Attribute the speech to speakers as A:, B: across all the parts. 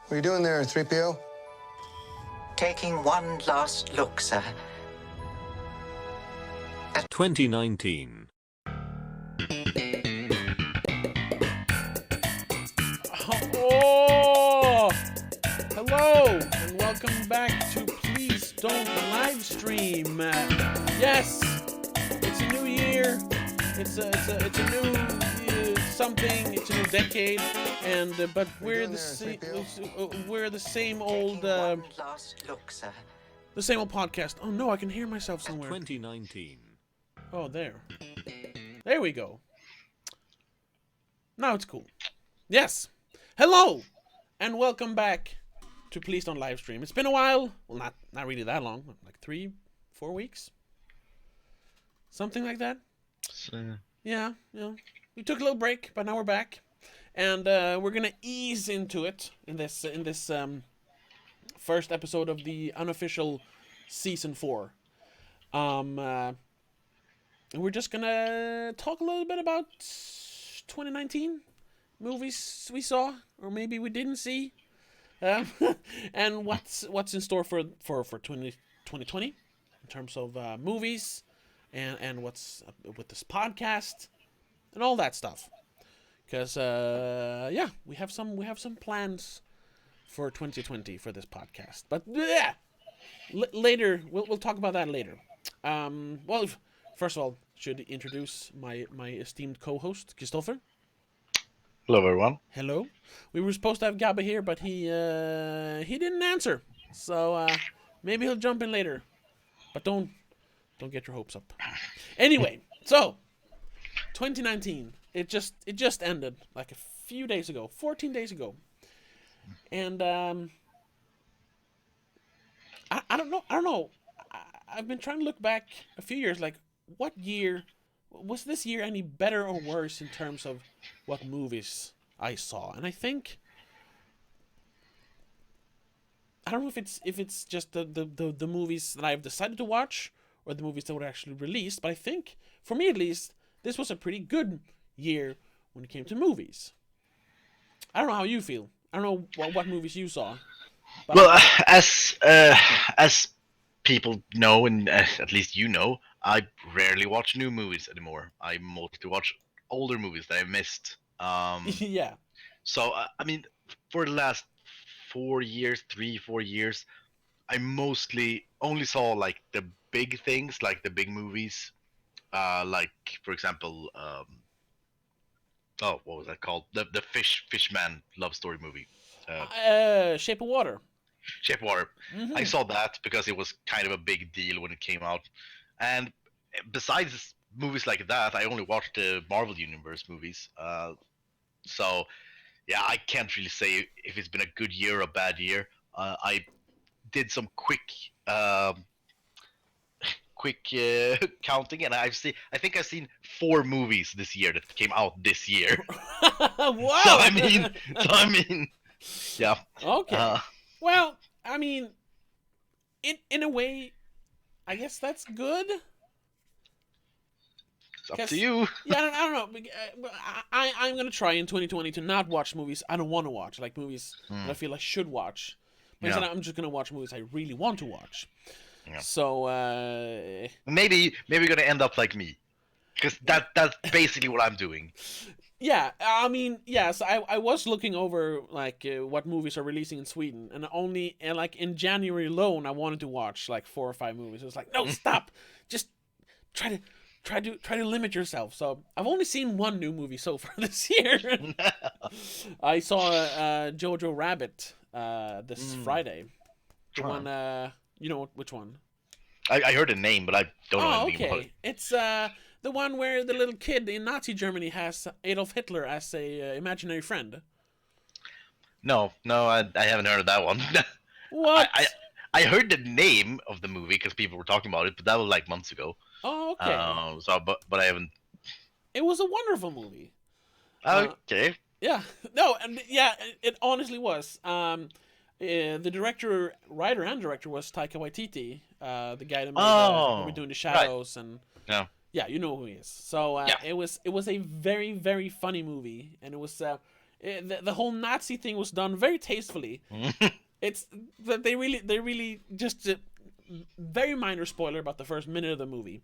A: What are you doing there, 3PO?
B: Taking one last look, sir.
C: 2019.
D: Oh! Hello, and welcome back to Please Don't Livestream. Yes, it's a new year. It's a new something. It's a new decade, and but we're the same. We're the same old.
B: One last look, sir.
D: The same old podcast. Oh no, I can hear myself somewhere.
C: 2019.
D: Oh, there. There we go. Now it's cool. Yes. Hello, and welcome back to Please Don't Livestream. It's been a while. Well, not really that long. Like 3-4 weeks. Something like that. Yeah. We took a little break, but now we're back, and we're gonna ease into it in this first episode of the unofficial season 4. And we're just gonna talk a little bit about 2019 movies we saw, or maybe we didn't see, and what's in store for 2020 in terms of movies, and what's with this podcast and all that stuff. Because we have some plans for 2020 for this podcast, but later we'll talk about that later. First of all, should introduce my esteemed co-host Christopher.
E: Hello, everyone.
D: Hello. We were supposed to have Gabba here, but he didn't answer. So maybe he'll jump in later. But don't get your hopes up. Anyway, so 2019. It just ended like a few days ago, 14 days ago. And I don't know. I've been trying to look back a few years, like what year was this year any better or worse in terms of what movies I saw? And I think I don't know if it's just the movies that I've decided to watch or the movies that were actually released, but I think for me at least this was a pretty good year when it came to movies. I don't know how you feel. I don't know what movies you saw.
E: Well, as people know, and at least you know, I rarely watch new movies anymore. I mostly watch older movies that I missed.
D: Yeah.
E: So I mean, for the last 4 years, 3-4 years, I mostly only saw like the big things, like the big movies, like for example, what was that called? The Fishman love story movie.
D: Shape of Water.
E: Shape of Water.
D: Mm-hmm.
E: I saw that because it was kind of a big deal when it came out. And besides movies like that, I only watched the Marvel Universe movies. So, yeah, I can't really say if it's been a good year or a bad year. I did some quick counting, and I think I've seen 4 movies this year that came out this year.
D: Wow.
E: So I mean, yeah.
D: Okay. Well, I mean, in a way, I guess that's good.
E: It's up to you.
D: Yeah, I don't know. I'm going to try in 2020 to not watch movies I don't want to watch, like movies that I feel I should watch. But instead, I'm just going to watch movies I really want to watch. Yeah. So,
E: maybe we're going to end up like me. Because that's basically what I'm doing.
D: Yeah, I mean, yes, I was looking over like what movies are releasing in Sweden, and only like in January alone, I wanted to watch like 4 or 5 movies. It was like, no, stop, just try to limit yourself. So I've only seen 1 new movie so far this year. I saw Jojo Rabbit this Friday. The one, you know which one?
E: I heard the name, but I don't know anything about it.
D: It's the one where the little kid in Nazi Germany has Adolf Hitler as a imaginary friend.
E: No, I haven't heard of that one.
D: What?
E: I heard the name of the movie because people were talking about it, but that was like months ago.
D: Oh, okay.
E: But I haven't.
D: It was a wonderful movie.
E: Okay.
D: Yeah. No, and yeah, it honestly was. The writer and director was Taika Waititi, the guy that made Doing the Shadows, right. And yeah, you know who he is. So it was a very, very funny movie, and it was The whole Nazi thing was done very tastefully. It's that they really just very minor spoiler about the first minute of the movie.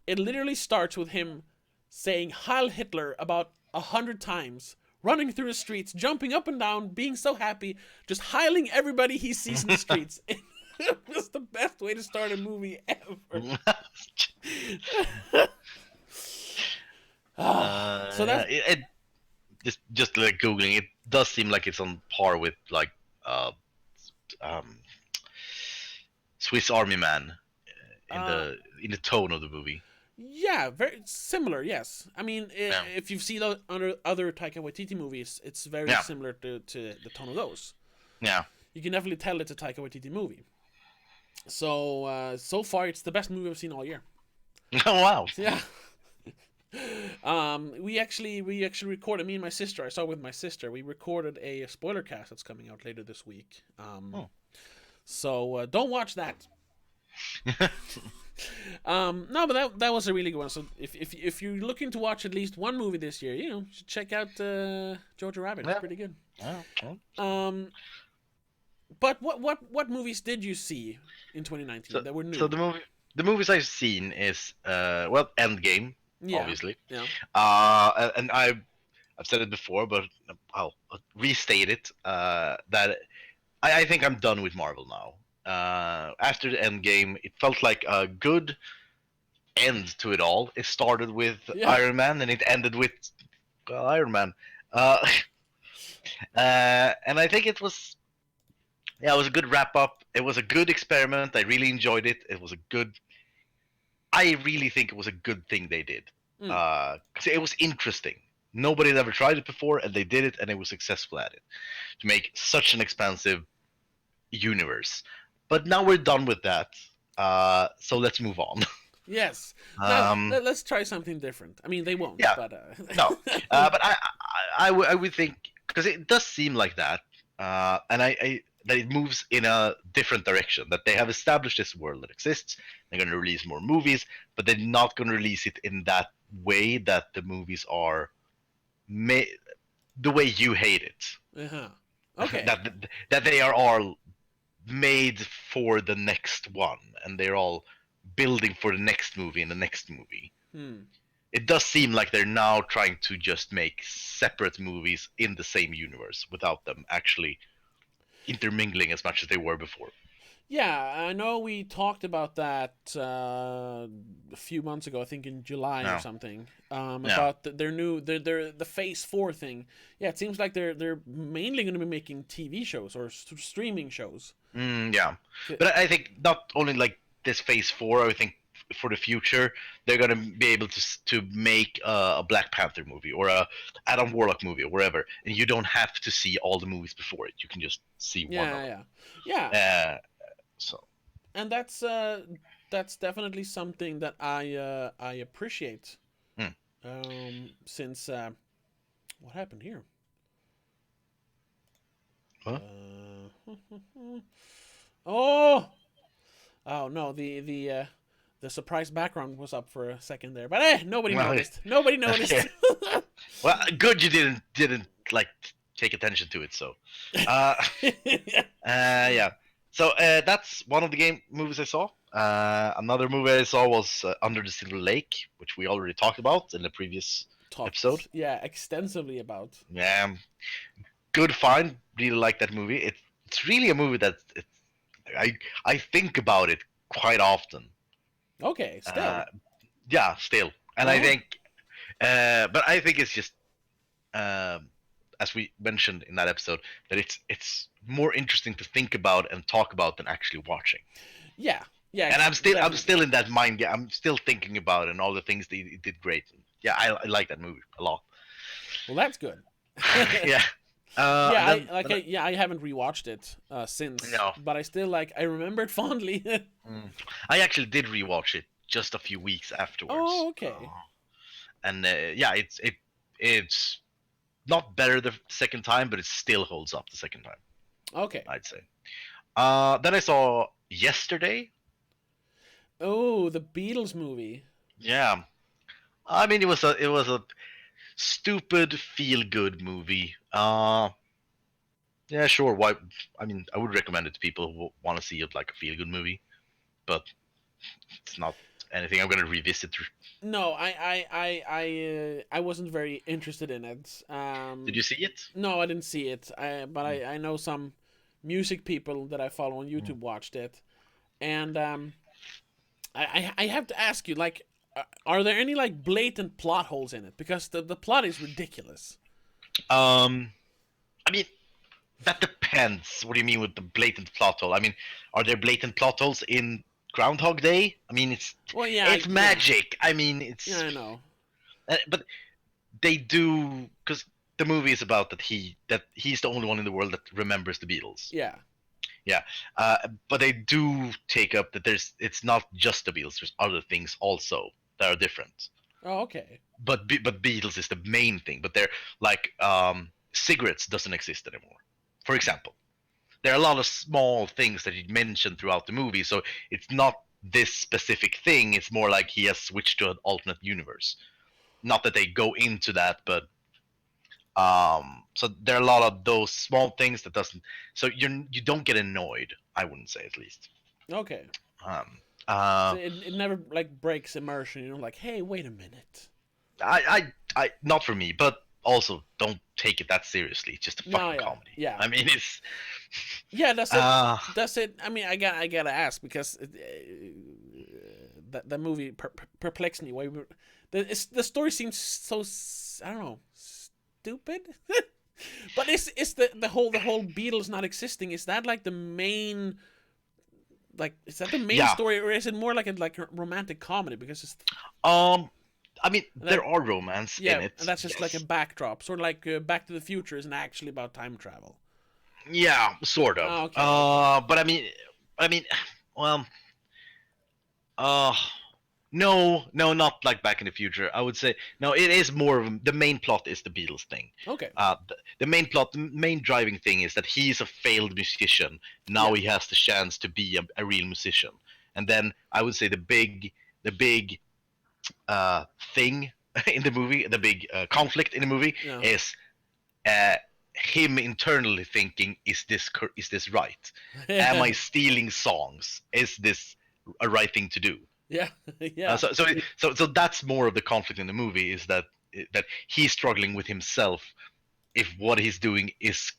D: It literally starts with him saying Heil Hitler about 100 times, running through the streets, jumping up and down, being so happy, just heiling everybody he sees in the streets. It was the best way to start a movie ever. So that's
E: it just like googling, it does seem like it's on par with like um, Swiss Army Man in the tone of the movie.
D: yeah, very similar. Yes, I mean,
E: Yeah.
D: if you've seen other Taika Waititi movies, it's very
E: Yeah.
D: similar to the tone of those.
E: Yeah.
D: You can definitely tell it's a Taika Waititi movie. So so far, it's the best movie I've seen all year.
E: Oh wow.
D: Yeah. We actually recorded, me and my sister. I saw it with my sister. We recorded a spoiler cast that's coming out later this week. So don't watch that. No, but that was a really good one. So if you're looking to watch at least one movie this year, you should check out Jojo Rabbit. It's pretty good.
E: Yeah.
D: But what movies did you see in 2019 that were new?
E: So the movies I've seen is Endgame, obviously.
D: Yeah.
E: And I've said it before, but I'll restate it. That I think I'm done with Marvel now. After the Endgame, it felt like a good end to it all. It started with Iron Man, and it ended with Iron Man. And I think it was a good wrap up. It was a good experiment. I really enjoyed it. I really think it was a good thing they did. Because it was interesting. Nobody had ever tried it before, and they did it, and it was successful at it. To make such an expansive universe. But now we're done with that. So let's move on.
D: Yes. Now, let's try something different. I mean, they won't.
E: Yeah.
D: But,
E: No. But I would think, because it does seem like that, and that it moves in a different direction. That they have established this world that exists. They're going to release more movies, but they're not going to release it in that way that the movies are made, the way you hate it.
D: Uh-huh. Okay.
E: that they are all made for the next one, and they're all building for the next movie and the next movie. It does seem like they're now trying to just make separate movies in the same universe without them actually intermingling as much as they were before.
D: Yeah, I know we talked about that a few months ago. I think in July or something. About the Phase 4 thing. Yeah, it seems like they're mainly going to be making TV shows or streaming shows.
E: Yeah, but I think not only like this Phase 4. I think for the future they're going to be able to make a Black Panther movie or a Adam Warlock movie or whatever, and you don't have to see all the movies before it. You can just see one of them.
D: Yeah.
E: So.
D: And that's definitely something that I appreciate. Since what happened here?
E: Huh?
D: Oh no, the surprise background was up for a second there, but nobody noticed. Nobody noticed.
E: Well, good you didn't like take attention to it. So, yeah. So that's one of the movies I saw. Another movie I saw was Under the Silver Lake, which we already talked about in the previous episode.
D: Yeah, extensively about.
E: Yeah, good find. Really like that movie. It's really a movie that I think about it quite often.
D: Okay, still.
E: Yeah, still, and I think, but I think it's just, as we mentioned in that episode, that it's more interesting to think about and talk about than actually watching.
D: Yeah.
E: And I'm still in that mind. Yeah, I'm still thinking about it and all the things that he did great. Yeah, I like that movie a lot.
D: Well, that's good.
E: Yeah.
D: I haven't rewatched it since.
E: No.
D: But I still I remember it fondly.
E: I actually did rewatch it just a few weeks afterwards.
D: Oh, okay.
E: And it's not better the second time, but it still holds up the second time.
D: Okay.
E: I'd say. Then I saw Yesterday.
D: Oh, the Beatles movie.
E: Yeah. I mean, it was a stupid feel-good movie. Yeah, sure. Why? I mean, I would recommend it to people who want to see it like a feel-good movie, but it's not anything I'm gonna revisit.
D: No, I wasn't very interested in it.
E: Did you see it?
D: No, I didn't see it. But
E: Mm.
D: I know some music people that I follow on
E: Mm.
D: YouTube watched it, and I have to ask you, like, are there any like blatant plot holes in it? Because the plot is ridiculous.
E: I mean, that depends. What do you mean with the blatant plot hole? I mean, are there blatant plot holes in Groundhog Day? I mean,
D: Well, yeah,
E: it's magic. I mean,
D: yeah, I know.
E: but they do because the movie is about that he's the only one in the world that remembers the Beatles.
D: Yeah.
E: Yeah, but they do take up that it's not just the Beatles. There's other things also that are different.
D: Oh, okay.
E: But Beatles is the main thing. But they're like cigarettes doesn't exist anymore. For example, there are a lot of small things that he mentioned throughout the movie. So it's not this specific thing. It's more like he has switched to an alternate universe. Not that they go into that, but so there are a lot of those small things that doesn't. So you don't get annoyed. I wouldn't say at least.
D: Okay.
E: Um,
D: So
E: uh,
D: it never like breaks immersion. You know, like, hey, wait a minute.
E: I not for me, but also don't take it that seriously. It's just a
D: No,
E: fucking
D: yeah,
E: comedy.
D: yeah,
E: I mean, it's
D: yeah. That's it.
E: uh,
D: That's it. I mean, I gotta ask because that movie perplexed me. Why the story seems so I don't know, stupid. But is the whole Beatles not existing? Is that like the main? Like, is that the main
E: yeah.
D: story, or is it more like a romantic comedy? Because it's
E: I mean,
D: that,
E: there are romance
D: yeah,
E: in it.
D: and that's just like a
E: Yes.
D: backdrop, sort of like Back to the Future isn't actually about time travel.
E: Yeah, sort of.
D: Oh, okay, okay.
E: But I mean, well, uh, no, no, not like Back in the Future. I would say no. It is more of the main plot is the Beatles thing.
D: Okay.
E: The main plot, the main driving thing is that he's a failed musician. Now
D: Yeah.
E: he has the chance to be a real musician. And then I would say the big thing in the movie, the big conflict in the movie
D: Yeah.
E: is uh, him internally thinking, is this right? Am I stealing songs? Is this a right thing to do?
D: Yeah. Yeah.
E: So that's more of the conflict in the movie is that he's struggling with himself if what he's doing is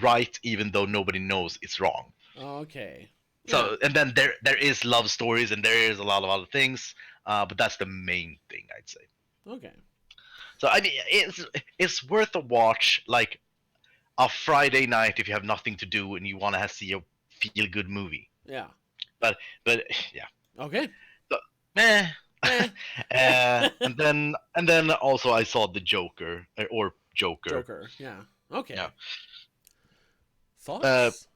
E: right even though nobody knows it's wrong.
D: Okay. Yeah.
E: So and then there is love stories and there is a lot of other things, but that's the main thing I'd say.
D: Okay.
E: So I mean it's worth a watch like a Friday night if you have nothing to do and you want to see a feel good movie.
D: Yeah.
E: But yeah.
D: Okay.
E: So, eh.
D: Eh.
E: and then also I saw the Joker or Joker.
D: Joker. Yeah. Okay.
E: Yeah.
D: Thoughts?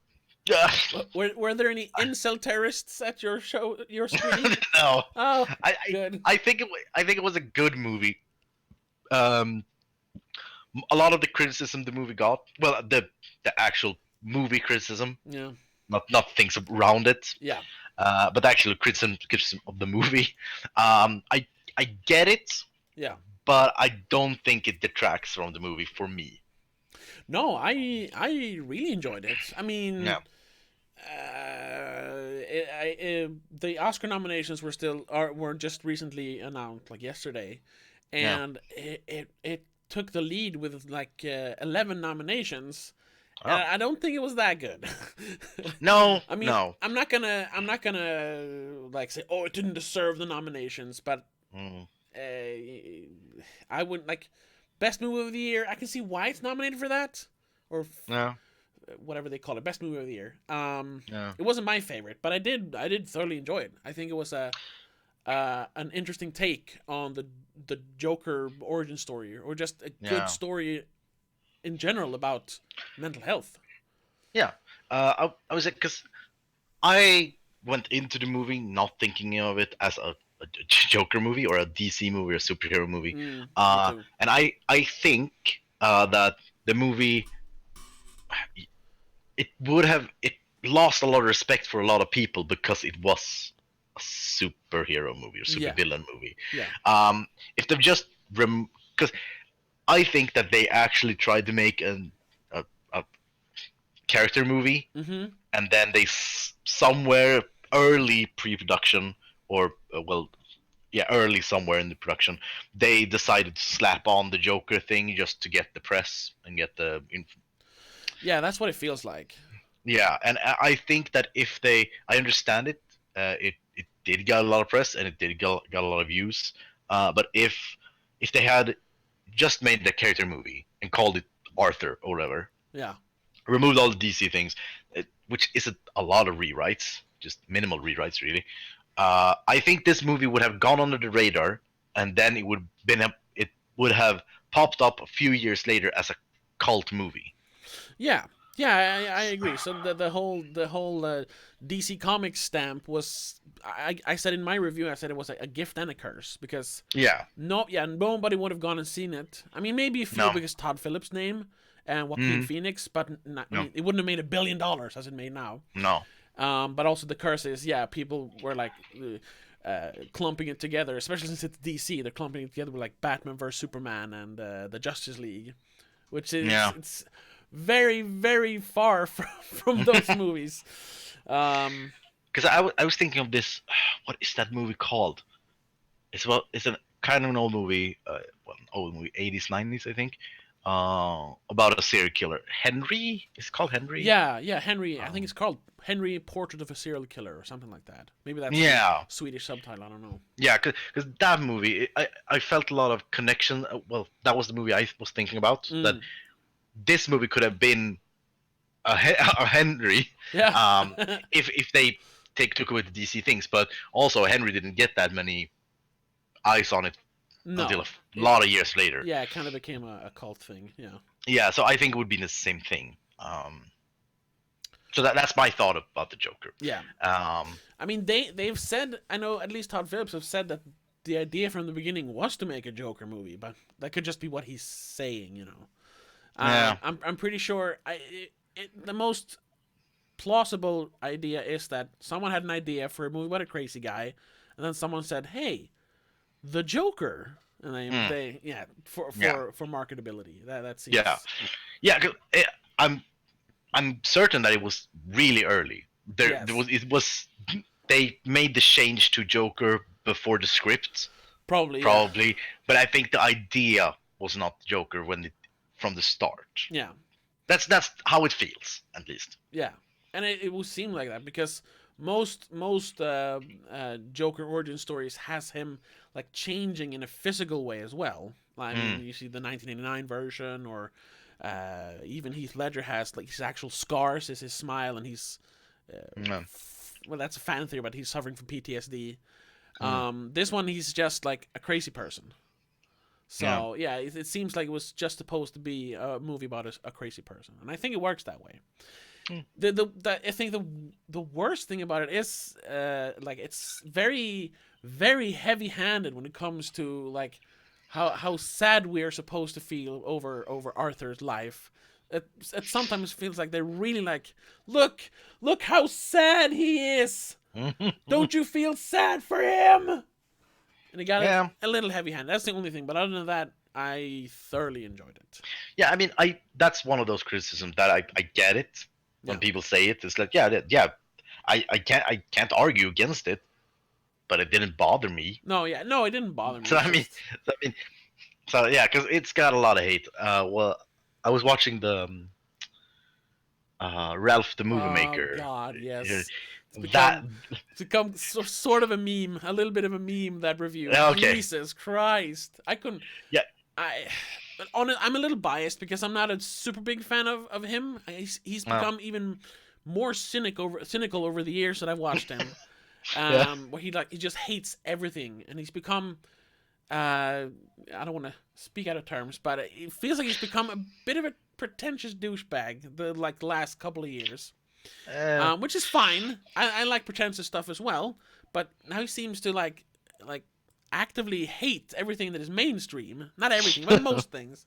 E: Yeah.
D: Were there any incel terrorists at your screen?
E: No.
D: Oh,
E: I
D: good.
E: I think it was a good movie. Um, a lot of the criticism the movie got, well, the actual movie criticism,
D: Yeah.
E: not things around it,
D: Yeah.
E: but the actual criticism of the movie. I get it,
D: Yeah.
E: but I don't think it detracts from the movie for me.
D: No, I really enjoyed it. I mean,
E: Yeah.
D: the Oscar nominations were just recently announced, like yesterday,
E: Yeah.
D: and it took the lead with like 11 nominations.
E: Oh.
D: And I don't think it was that good.
E: No,
D: I mean,
E: no.
D: I'm not gonna like say, oh, it didn't deserve the nominations, but
E: Mm.
D: I wouldn't like best movie of the year. I can see why it's nominated for that, or
E: No,
D: whatever they call it, best movie of the year.
E: no.
D: It wasn't my favorite, but I did thoroughly enjoy it. I think it was an interesting take on the Joker origin story, or just a
E: Yeah.
D: good story in general about mental health.
E: Yeah. I was because I went into the movie not thinking of it as a Joker movie or a DC movie or a superhero movie.
D: Me too.
E: And I think that the movie it lost a lot of respect for a lot of people because it was a superhero movie or
D: Yeah.
E: supervillain movie.
D: Yeah.
E: If they've just because I think that they actually tried to make a character movie,
D: Mm-hmm.
E: and then they somewhere early pre-production, or well, yeah, early somewhere in the production, they decided to slap on the Joker thing just to get the press and get the
D: Yeah, that's what it feels like.
E: yeah. And I think that if they, I understand it, it did get a lot of press and it did got a lot of views. But if they had just made the character movie and called it Arthur or whatever,
D: Yeah.
E: removed all the DC things, which isn't a lot of rewrites, just minimal rewrites really. I think this movie would have gone under the radar, and then it would have popped up a few years later as a cult movie.
D: Yeah, yeah, I agree. So the whole DC Comics stamp was, I said in my review, I said it was a gift and a curse, because
E: Yeah.
D: nobody would have gone and seen it. I mean, maybe a few
E: No.
D: because Todd Phillips' name and Joaquin Phoenix, but I
E: No.
D: mean, it wouldn't have made $1 billion as it made now.
E: No.
D: But also the curse is, yeah, people were like clumping it together, especially since it's DC. They're clumping it together with like Batman vs Superman and the Justice League, which is
E: Yeah.
D: it's very, very far from those movies.
E: Because I was thinking of this. What is that movie called? It's a kind of an old movie, an old movie, 80s, 90s, I think, about a serial killer. Henry? Is it called Henry?
D: Yeah, Henry. I think it's called Henry: Portrait of a Serial Killer or something like that. Maybe that's
E: Yeah.
D: the Swedish subtitle. I don't know.
E: Yeah, because that movie, I felt a lot of connection. Well, that was the movie I was thinking about. That this movie could have been a Henry,
D: Yeah.
E: if they took away the DC things, but also Henry didn't get that many eyes on it
D: No.
E: until a lot of years later.
D: Yeah, it kind of became a cult thing. Yeah.
E: Yeah, so I think it would be the same thing. So that's my thought about the Joker.
D: Yeah.
E: Um,
D: I mean, they've said, I know at least Todd Phillips have said that the idea from the beginning was to make a Joker movie, but that could just be what he's saying, you know.
E: Yeah.
D: I'm pretty sure the most plausible idea is that someone had an idea for a movie about a crazy guy, and then someone said, "Hey, the Joker," and they for marketability. That seems
E: yeah. 'Cause I'm certain that it was really early.
D: Yes.
E: It was they made the change to Joker before the script,
D: probably.
E: but I think the idea was not Joker from the start.
D: Yeah.
E: That's how it feels, at least.
D: Yeah, and it will seem like that because most Joker origin stories has him like changing in a physical way as well. I mean, you see the 1989 version, or even Heath Ledger has like his actual scars is his smile, and he's well, that's a fan theory, but he's suffering from PTSD. This one, he's just like a crazy person. So yeah, it seems like it was just supposed to be a movie about a crazy person, and I think it works that way. I think the worst thing about it is like it's very, very heavy-handed when it comes to like how sad we are supposed to feel over Arthur's life. It sometimes feels like they're really like, look how sad he is. Don't you feel sad for him? And it got a little heavy-handed. That's the only thing. But other than that, I thoroughly enjoyed it.
E: Yeah, I mean, that's one of those criticisms that I get it when people say it. It's like, I can't argue against it, but it didn't bother me.
D: No, it didn't bother me.
E: So yeah, because it's got a lot of hate. Well, I was watching the Ralph the Movie Maker.
D: Oh God, yes. It's become sort of a meme, a little bit of a meme, that review.
E: Okay.
D: Jesus Christ, I couldn't.
E: Yeah.
D: I'm a little biased because I'm not a super big fan of him. He's become even more cynical over the years that I've watched him. Where he just hates everything, and he's become. I don't want to speak out of terms, but it feels like he's become a bit of a pretentious douchebag the last couple of years. Which is fine. I like pretentious stuff as well, but now he seems to like actively hate everything that is mainstream. Not everything, but most things.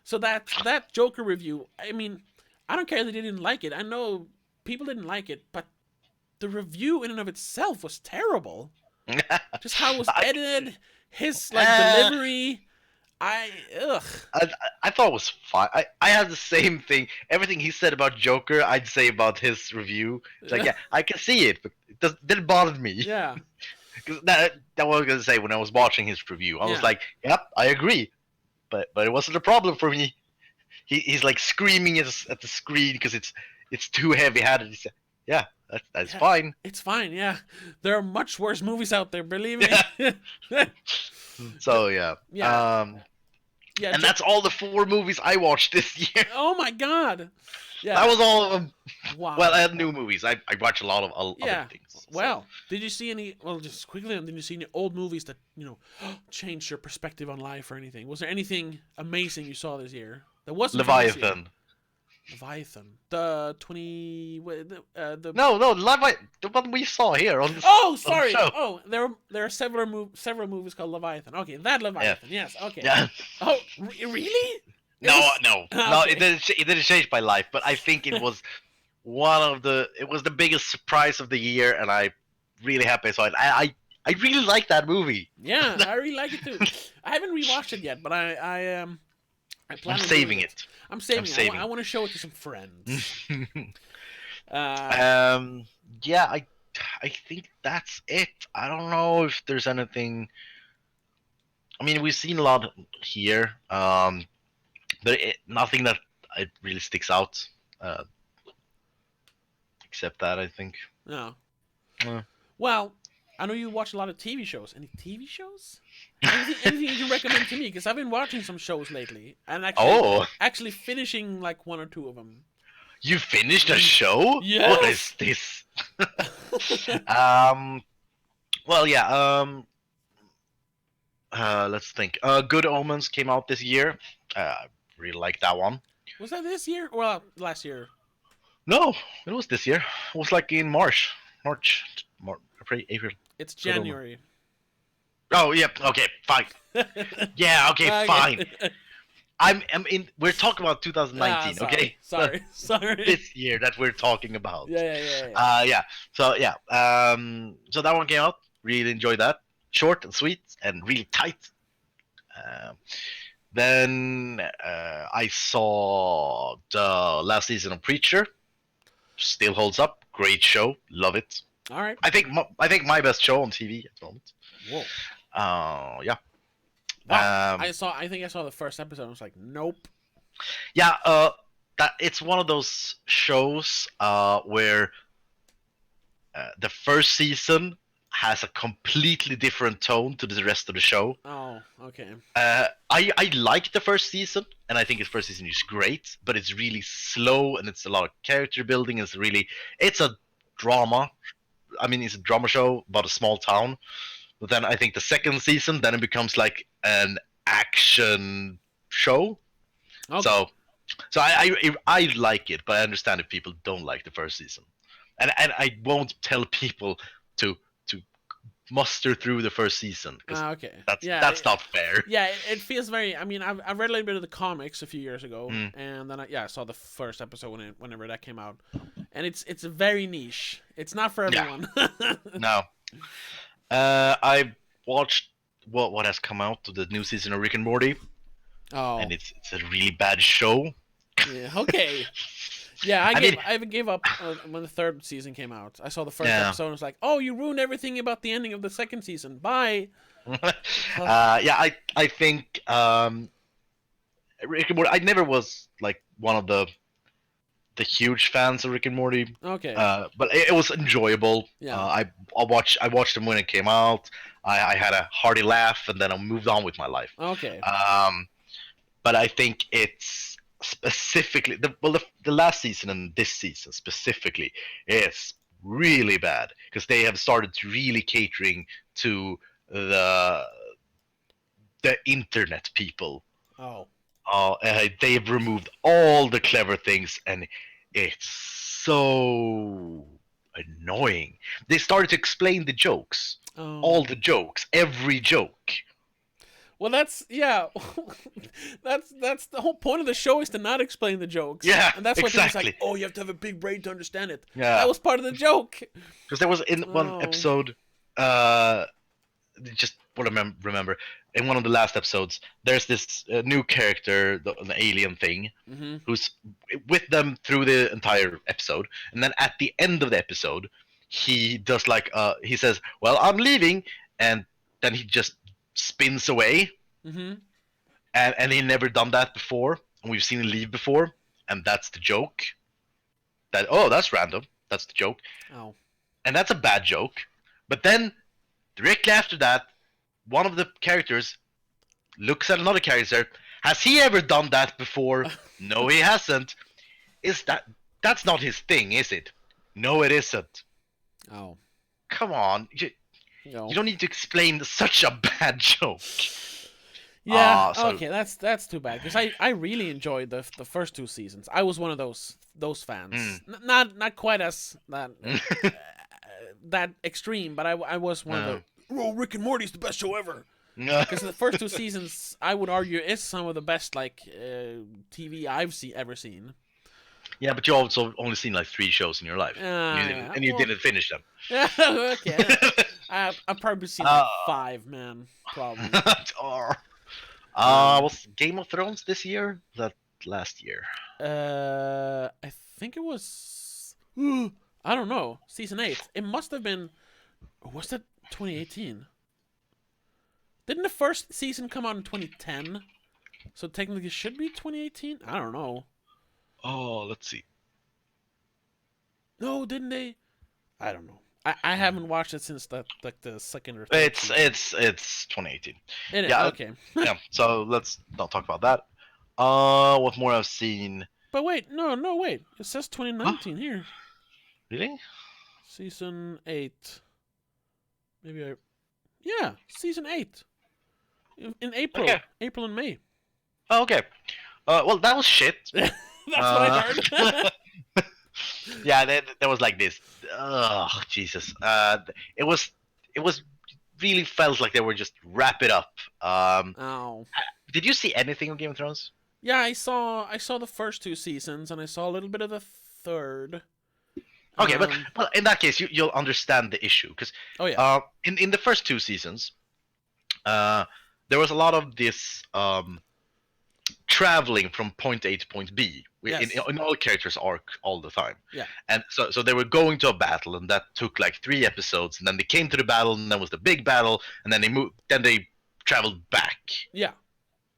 D: So that Joker review, I mean, I don't care that they didn't like it. I know people didn't like it, but the review in and of itself was terrible. Just how it was edited, his delivery. ugh.
E: I thought it was fine. I had the same thing. Everything he said about Joker, I'd say about his review. It's like, yeah, I can see it, but didn't bother me.
D: Yeah.
E: Because that what I was gonna say when I was watching his review. I was
D: Yeah.
E: like, yep, I agree, but it wasn't a problem for me. He's like screaming at the screen because it's too heavy-handed. He said, yeah, that's
D: Yeah,
E: fine.
D: It's fine, yeah. There are much worse movies out there, believe me.
E: So yeah,
D: Yeah. Yeah.
E: and that's all the 4 movies I watched this year.
D: Oh my god. Yeah.
E: That was all of them.
D: Wow.
E: Well, I had new movies. I watch a lot of
D: yeah.
E: other things. So.
D: Well, did you see any? Well, just quickly, did you see any old movies that changed your perspective on life or anything? Was there anything amazing you saw this year? That wasn't from this year?
E: Leviathan.
D: Leviathan. The 20. The
E: No, Leviathan. The one we saw here on the.
D: Oh, sorry.
E: show.
D: Oh, there are several movies called Leviathan. Okay, that Leviathan. Yes. Okay.
E: Yeah.
D: Oh, really?
E: No,
D: Okay.
E: it didn't change my life, but I think it was it was the biggest surprise of the year, and I really happy I saw it. I really like that movie.
D: Yeah, I really like it too. I haven't rewatched it yet, but I plan
E: I'm
D: on
E: saving
D: doing
E: it.
D: I'm saving it.
E: saving
D: I want to show it to some friends.
E: Yeah, I think that's it. I don't know if there's anything. I mean, we've seen a lot here, but nothing that it really sticks out. Except that, I think.
D: No.
E: Uh.
D: Well, I know you watch a lot of TV shows. Any TV shows? Anything you can recommend to me? Because I've been watching some shows lately, and actually finishing like 1 or 2 of them.
E: You finished a show?
D: Yes.
E: What is this? Well, yeah. Let's think. Good Omens came out this year. Really like that one.
D: Was that this year? Well, last year.
E: No, it was this year. It was like in March, April.
D: It's January.
E: Oh, yep. Okay, fine. Yeah, okay, fine. I'm in. We're talking about 2019, okay?
D: Sorry.
E: This year that we're talking about.
D: Yeah.
E: Yeah. So yeah. So that one came out. Really enjoyed that. Short and sweet and really tight. Then I saw the last season of Preacher. Still holds up. Great show. Love it.
D: All right.
E: I think my best show on TV at the moment.
D: Whoa.
E: Yeah.
D: Wow. I think I saw the first episode. I was like, nope.
E: Yeah. That it's one of those shows where the first season has a completely different tone to the rest of the show.
D: Oh, okay.
E: I like the first season, and I think the first season is great, but it's really slow, and it's a lot of character building. It's a drama. I mean, it's a drama show about a small town. But then I think the second season, then it becomes like an action show.
D: Okay.
E: So I like it, but I understand if people don't like the first season, and I won't tell people to muster through the first season.
D: Okay.
E: That's not fair.
D: Yeah, it feels very. I mean, I've read a little bit of the comics a few years ago, and then I saw the first episode whenever that came out, and it's very niche. It's not for everyone.
E: Yeah. No. I watched what has come out to the new season of Rick and Morty.
D: Oh.
E: And it's a really bad show.
D: Yeah. Okay. Yeah, I gave up when the third season came out. I saw the first episode and was like, "Oh, you ruined everything about the ending of the second season. Bye."
E: Yeah, I think Rick and Morty. I never was like one of the huge fans of Rick and Morty.
D: Okay.
E: But it was enjoyable.
D: Yeah.
E: I watched them when it came out. I had a hearty laugh, and then I moved on with my life.
D: Okay.
E: But I think it's specifically the last season and this season specifically is really bad because they have started really catering to the internet people.
D: Oh.
E: They have removed all the clever things, and it's so annoying. They started to explain the jokes, all the jokes, every joke.
D: Well, that's that's the whole point of the show is to not explain the jokes.
E: Yeah,
D: and that's why
E: exactly.
D: it's like, oh, you have to have a big brain to understand it.
E: Yeah,
D: that was part of the joke.
E: Because there was in one episode, just what I remember in one of the last episodes, there's this new character, the alien thing,
D: Mm-hmm.
E: who's with them through the entire episode, and then at the end of the episode, he does like he says, "Well, I'm leaving," and then he just spins away,
D: Mm-hmm.
E: and he never done that before, and we've seen him leave before, and that's the joke. That that's random. That's the joke,
D: Oh.
E: and that's a bad joke. But then directly after that, one of the characters looks at another character. Has he ever done that before? No, he hasn't. Is that's not his thing, is it? No, it isn't.
D: Oh.
E: Come on,
D: No.
E: you don't need to explain such a bad joke.
D: Yeah.
E: So
D: Okay. That's too bad because I really enjoyed the first 2 seasons. I was one of those fans. Not quite as that that extreme, but I was one of the. Oh, Rick and Morty's the best show ever. Because the first 2 seasons, I would argue, is some of the best TV I've ever seen.
E: Yeah, but you also only seen like 3 shows in your life, and you didn't finish them.
D: Okay. I've probably seen like 5, man. Probably.
E: Was Game of Thrones this year? That last year?
D: I think it was. I don't know. Season 8. It must have been. Or was that 2018? Didn't the first season come out in 2010? So technically it should be 2018? I don't know.
E: Oh, let's see.
D: No, didn't they? I don't know. I haven't watched it since the second or third season.
E: It's 2018.
D: It is?
E: Yeah,
D: Okay.
E: Yeah. So let's not talk about that. What more I've seen?
D: But wait, no, wait. It says 2019 here.
E: Really?
D: Season 8. Maybe Yeah, season 8. In April.
E: Okay.
D: April and May.
E: Oh, okay. Well, that was shit.
D: That's what I heard.
E: Yeah, there was like this. Oh, Jesus. It was really felt like they were just wrap it up.
D: Oh.
E: Did you see anything of Game of Thrones?
D: Yeah, I saw the first 2 seasons and I saw a little bit of the third.
E: Okay, but well, in that case, you'll understand the issue because
D: Oh yeah.
E: in the first 2 seasons, there was a lot of this traveling from point A to point B
D: Yes.
E: in all characters' arc all the time.
D: Yeah.
E: And so they were going to a battle, and that took like 3 episodes, and then they came to the battle, and then was the big battle, and then they moved. Then they traveled back.
D: Yeah.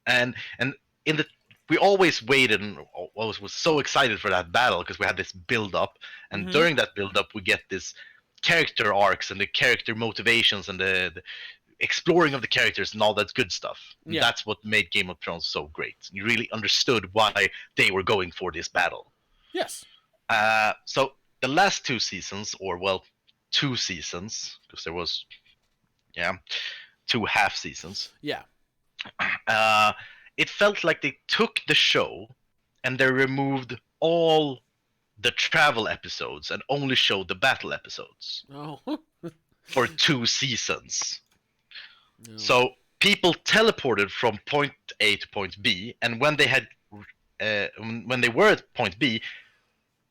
E: And in the we always waited and was so excited for that battle because we had this build up, and during that build up we get this character arcs and the character motivations and the exploring of the characters and all that good stuff.
D: Yeah.
E: That's what made Game of Thrones so great. You really understood why they were going for this battle.
D: Yes.
E: So the last 2 seasons, or well, 2 seasons, because there was 2 half seasons.
D: Yeah.
E: It felt like they took the show and they removed all the travel episodes and only showed the battle episodes
D: Oh.
E: for 2 seasons.
D: No.
E: So people teleported from point A to point B, and when they had when they were at point B,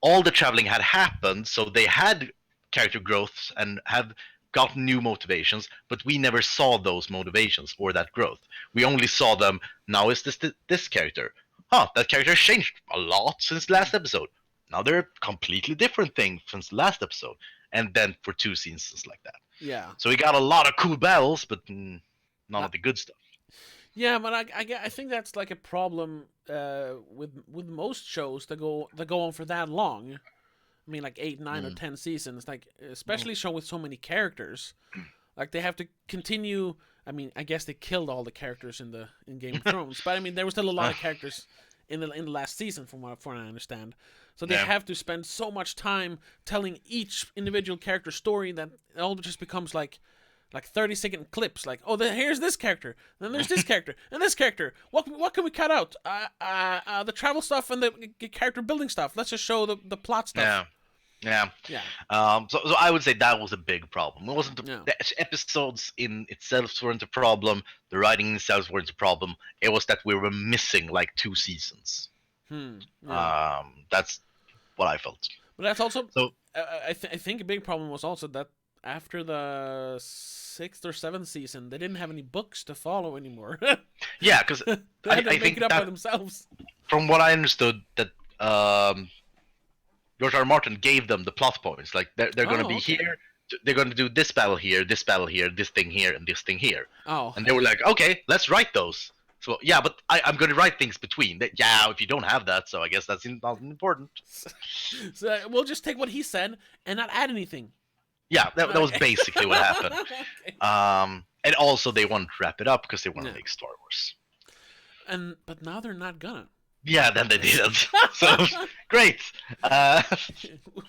E: all the traveling had happened, so they had character growths and have got new motivations, but we never saw those motivations or that growth. We only saw them. Now is this character? That character has changed a lot since last episode. Now they're a completely different thing since the last episode, and then for 2 seasons like that.
D: Yeah.
E: So we got a lot of cool battles, but none of the good stuff.
D: Yeah, but I think that's like a problem with most shows that go on for that long. I mean, like 8, 9, or 10 seasons. Like especially a show with so many characters, like they have to continue. I mean, I guess they killed all the characters in Game of Thrones, but I mean, there was still a lot of characters in the last season, from what I understand. So they have to spend so much time telling each individual character story that it all just becomes like 30-second clips. Like, oh, here's this character, then there's this character, and this character. What can we cut out? The travel stuff and the character building stuff. Let's just show the plot stuff.
E: Yeah. So I would say that was a big problem. It wasn't the episodes in itself weren't a problem. The writing itself weren't a problem. It was that we were missing like 2 seasons. That's what I felt.
D: But that's also.
E: So
D: I think a big problem was also that after the 6th or 7th season, they didn't have any books to follow anymore.
E: Yeah, because
D: They
E: I,
D: had to
E: I
D: make
E: think
D: it up by
E: that
D: themselves.
E: from what I understood, that George R. R. Martin gave them the plot points. Like they're going to
D: Oh,
E: be
D: okay.
E: here, they're going to do this battle here, this battle here, this thing here, and this thing here.
D: Oh,
E: And they were like, okay, let's write those. So yeah, but I'm going to write things between. Yeah, if you don't have that, so I guess that's not important.
D: so we'll just take what he said and not add anything.
E: Yeah, that was
D: Okay.
E: basically what happened.
D: Okay.
E: And also they wanted to wrap it up because they want to
D: Yeah.
E: make Star Wars.
D: But now they're not gonna.
E: Yeah, then they didn't. So great.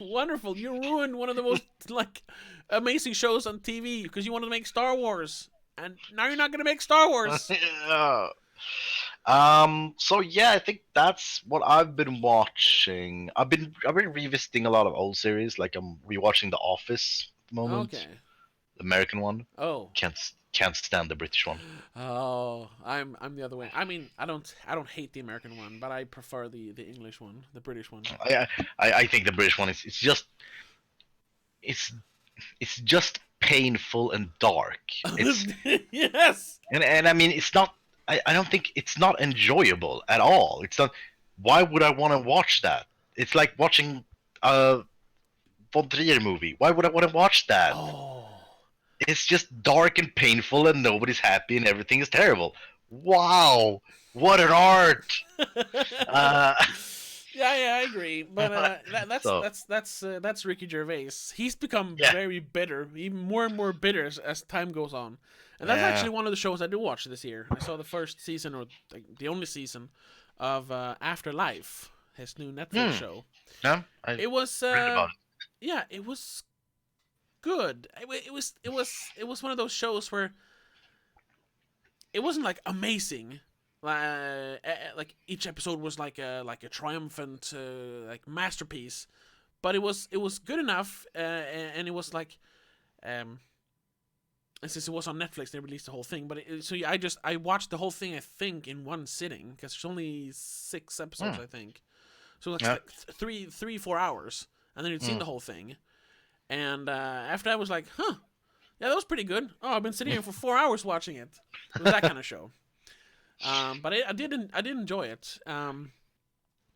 D: Wonderful! You ruined one of the most amazing shows on TV because you wanted to make Star Wars, and now you're not gonna make Star Wars.
E: Yeah. So yeah, I think that's what I've been watching. I've been revisiting a lot of old series. Like I'm rewatching The Office at the moment,
D: Okay.
E: the American one.
D: Oh.
E: Can't stand the British one.
D: Oh, I'm the other way. I mean, I don't hate the American one, but I prefer the English one, the British one.
E: I think the British one is it's just painful and dark. It's
D: Yes.
E: and I mean it's not. I don't think it's not enjoyable at all. It's not. Why would I want to watch that? It's like watching a von Trier movie. Why would I want to watch that?
D: Oh.
E: It's just dark and painful, and nobody's happy, and everything is terrible. Wow, what an art!
D: Yeah, I agree. But that's Ricky Gervais. He's become
E: Yeah.
D: very bitter, even more and more bitter as time goes on. And that's
E: Yeah.
D: actually one of the shows I do watch this year. I saw the first season, or the only season, of Afterlife, his new Netflix show.
E: Yeah,
D: It was
E: read about it.
D: yeah, it was good. It was one of those shows where it wasn't like amazing. Like each episode was like a triumphant masterpiece, but it was good enough, and it was like, and since it was on Netflix, they released the whole thing. But I watched the whole thing, I think, in one sitting because there's only 6 episodes, I think. So like,
E: Yeah.
D: 3-4 hours, and then you'd seen the whole thing. And after I was like, huh, yeah, that was pretty good. Oh, I've been sitting here for 4 hours watching it. It was that kind of show. But I did enjoy it. And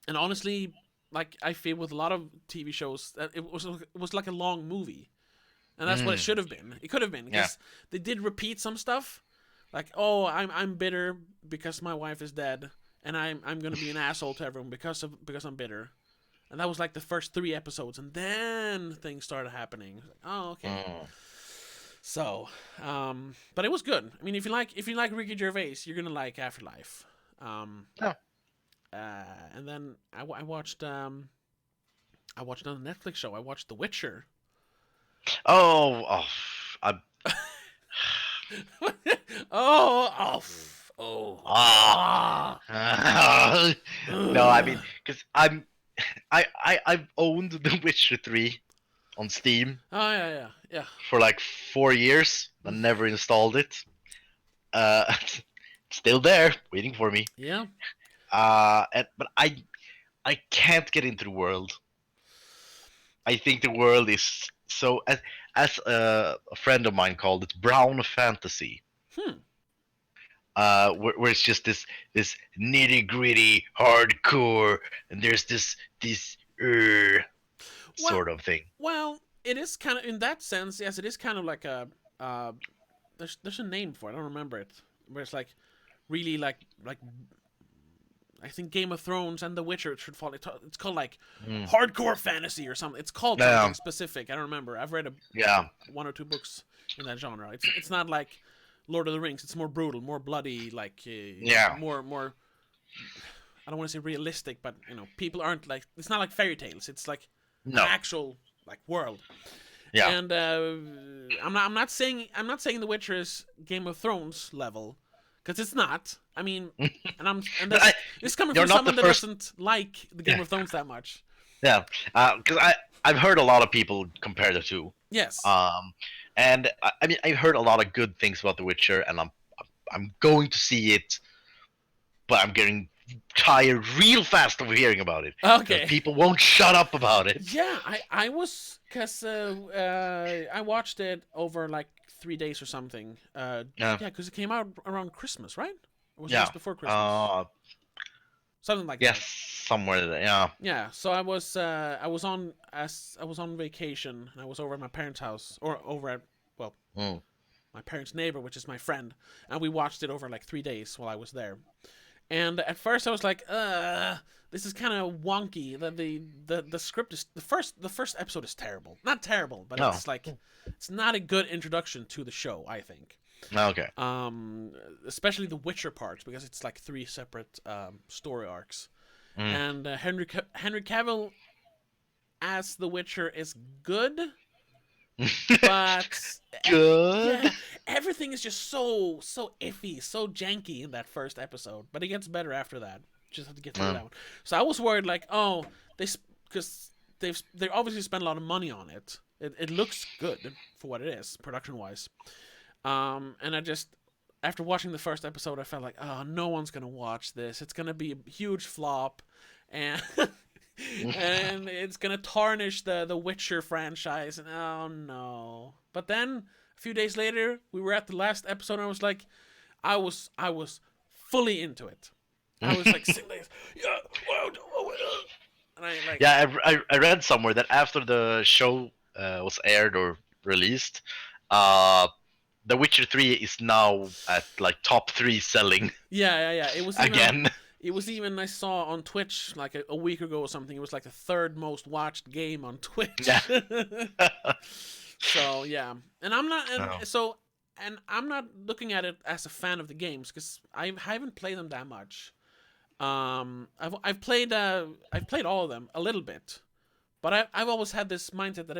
D: honestly, like I feel with a lot of TV shows that it was like a long movie, and that's what it should have been. It could have been because they did repeat some stuff, like, oh, I'm bitter because my wife is dead, and I'm gonna be an asshole to everyone because I'm bitter. And that was like the first 3 episodes, and then things started happening. Like, oh, okay. So, but it was good. I mean, if you like Ricky Gervais, you're gonna like Afterlife.
E: Yeah.
D: And then I watched another Netflix show. I watched The Witcher.
E: Oh, I'm. No, I mean, because I've owned The Witcher 3 on Steam
D: Oh yeah.
E: for like 4 years. I never installed it. It's still there, waiting for me.
D: Yeah.
E: But I can't get into the world. I think the world is so, as a friend of mine called it, brown fantasy. Where it's just this nitty gritty hardcore, and there's this sort of thing.
D: Well, it is kind of, in that sense. Yes, it is kind of like a. There's a name for it. I don't remember it. Where it's like really like I think Game of Thrones and The Witcher should fall. It's called like hardcore fantasy or something. It's called something specific. I don't remember. I've read 1 or 2 books in that genre. It's not like Lord of the Rings. It's more brutal, more bloody, like more. I don't want to say realistic, but people aren't like. It's not like fairy tales. It's like an actual like world.
E: Yeah.
D: And I'm not saying The Witcher is Game of Thrones level, because it's not. I mean, it's coming from someone that doesn't like the Game of Thrones that much.
E: Yeah, because I've heard a lot of people compare the two.
D: Yes.
E: And I mean I've heard a lot of good things about The Witcher, and I'm going to see it, but I'm getting tired real fast of hearing about it.
D: Okay.
E: People won't shut up about it.
D: Yeah, I was Because I watched it over like 3 days or something.
E: Yeah.
D: Yeah, because it came out around Christmas, right? Or was it
E: Yeah.
D: just before Christmas? Something like
E: Yes,
D: that.
E: somewhere there. Yeah.
D: Yeah. So I was on vacation and I was over at my parents' house or over at well
E: Mm.
D: my parents' neighbor, which is my friend, and we watched it over like 3 days while I was there. And at first I was like, this is kind of wonky. The script is the first episode is terrible. Not terrible, but
E: No.
D: it's like it's not a good introduction to the show, I think.
E: Okay.
D: Especially the Witcher parts because it's like 3 separate story arcs.
E: Mm.
D: And Henry Cavill as the Witcher is good, but
E: Good.
D: yeah, everything is just so iffy, so janky in that first episode. But it gets better after that. Just have to get through that one. So I was worried, like, oh, because they obviously spent a lot of money on it. It looks good for what it is, production wise. And I just after watching the first episode, I felt like, oh, no one's gonna watch this. It's gonna be a huge flop, and and it's gonna tarnish the Witcher franchise. And oh no! But then a few days later, we were at the last episode, and I was like, I was fully into it. I was like sitting there, yeah, and I like,
E: Yeah, I read somewhere that after the show was aired or released, The Witcher 3 is now at like top 3 selling
D: yeah. It was even,
E: again.
D: It was even I saw on Twitch like a week ago or something. It was like the 3rd most watched game on Twitch.
E: Yeah.
D: So yeah, and I'm not, and
E: No.
D: so and I'm not looking at it as a fan of the games because I haven't played them that much. I've played all of them a little bit, but I've always had this mindset that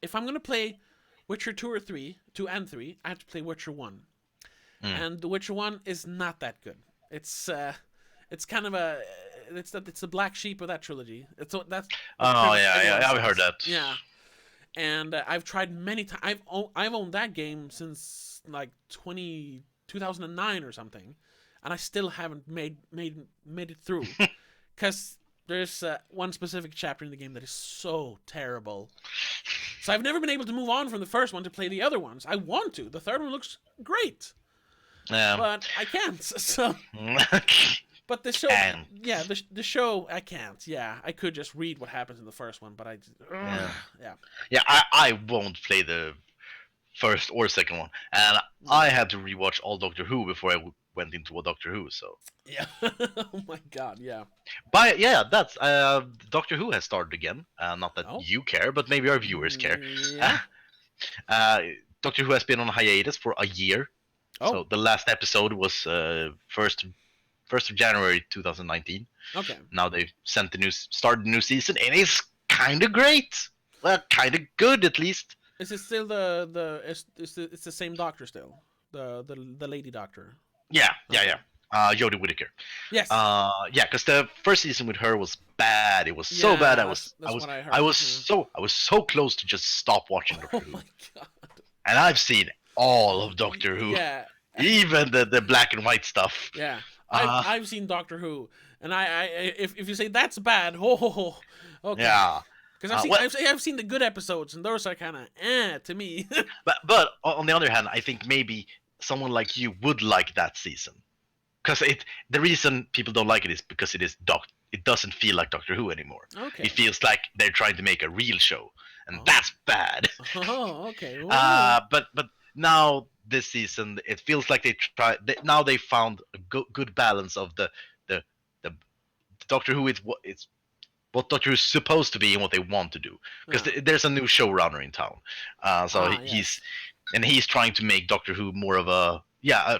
D: if I'm gonna play Witcher 2 and 3, I have to play Witcher 1. And The Witcher 1 is not that good. It's kind of it's the black sheep of that trilogy. That's
E: Oh yeah, I've heard that.
D: Yeah. And I've tried many times. I've owned that game since like 2009 or something, and I still haven't made it through. Cuz there's one specific chapter in the game that is so terrible. So I've never been able to move on from the first one to play the other ones. I want to. The third one looks great,
E: Yeah.
D: but I can't. So, but the show,
E: Can.
D: yeah, the show, I can't. Yeah, I could just read what happens in the first one, but yeah.
E: Yeah, I won't play the first or second one, and I had to rewatch all Doctor Who before I went into a Doctor Who. So,
D: Yeah. Oh my god, yeah.
E: but yeah, that's Doctor Who has started again. Not that
D: Oh.
E: you care, but maybe our viewers care.
D: Yeah.
E: Doctor Who has been on hiatus for a year.
D: Oh.
E: So the last episode was first of January 2019.
D: Okay.
E: Now they've started the new season, and it's kind of great. Well, kind of good at least.
D: Is it still it's the same doctor still? The lady doctor.
E: Yeah. Jodie Whittaker.
D: Yes.
E: Yeah, because the first season with her was bad. It was so bad.
D: that's what I heard.
E: I was so close to just stop watching Doctor
D: Oh
E: Who.
D: my god.
E: And I've seen all of Doctor Who,
D: Yeah.
E: even the black and white stuff.
D: Yeah.
E: Uh,
D: I've seen Doctor Who, and if you say that's bad, okay.
E: Yeah.
D: Because
E: well-
D: I've seen the good episodes, and those are kind of to me.
E: But on the other hand, I think maybe someone like you would like that season, because the reason people don't like it is because it doesn't feel like Doctor Who anymore.
D: Okay.
E: It feels like they're trying to make a real show, and that's bad.
D: Oh, okay. Ooh.
E: But now this season, it feels like now they found a good balance of the Doctor Who is what Doctor Who is supposed to be and what they want to do, because there's a new showrunner in town, so he's trying to make Doctor Who more of a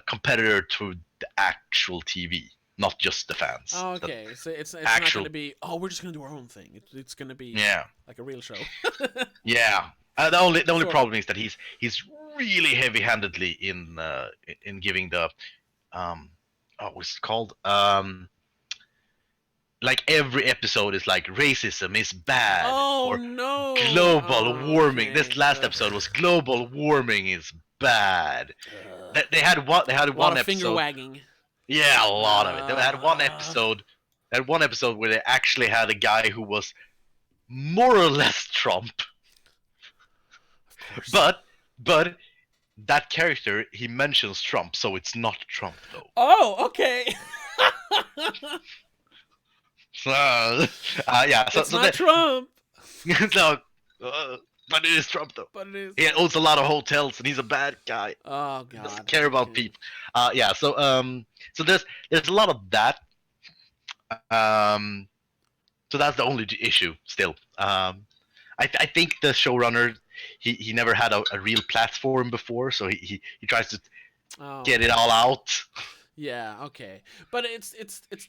E: competitor to the actual TV, not just the fans.
D: Oh, okay. So it's not
E: actual-
D: going to be, we're just going to do our own thing. It's going to be like a real show.
E: Yeah. The only
D: Sure.
E: problem is that he's really heavy-handedly in giving the what's it called, like every episode is like racism is bad,
D: Oh,
E: or
D: no.
E: global warming.
D: Okay.
E: This last episode was global warming is bad. They had one
D: A lot
E: one
D: of finger
E: episode.
D: wagging.
E: Yeah, a lot of it. They had one
D: Ah.
E: episode. They had one episode where they actually had a guy who was more or less Trump.
D: Of course.
E: But that character, he mentions Trump, so it's not Trump though.
D: Oh, okay.
E: Yeah, so,
D: It's
E: so
D: not Trump,
E: no, but it is Trump though.
D: but it is.
E: He owns a lot of hotels, and he's a bad guy.
D: Oh
E: He
D: God.
E: doesn't care about
D: Okay.
E: people. Yeah. So there's a lot of that. So that's the only issue still. I think the showrunner, he never had a real platform before, so he tries to
D: Oh.
E: get it all out.
D: Yeah. Okay. But it's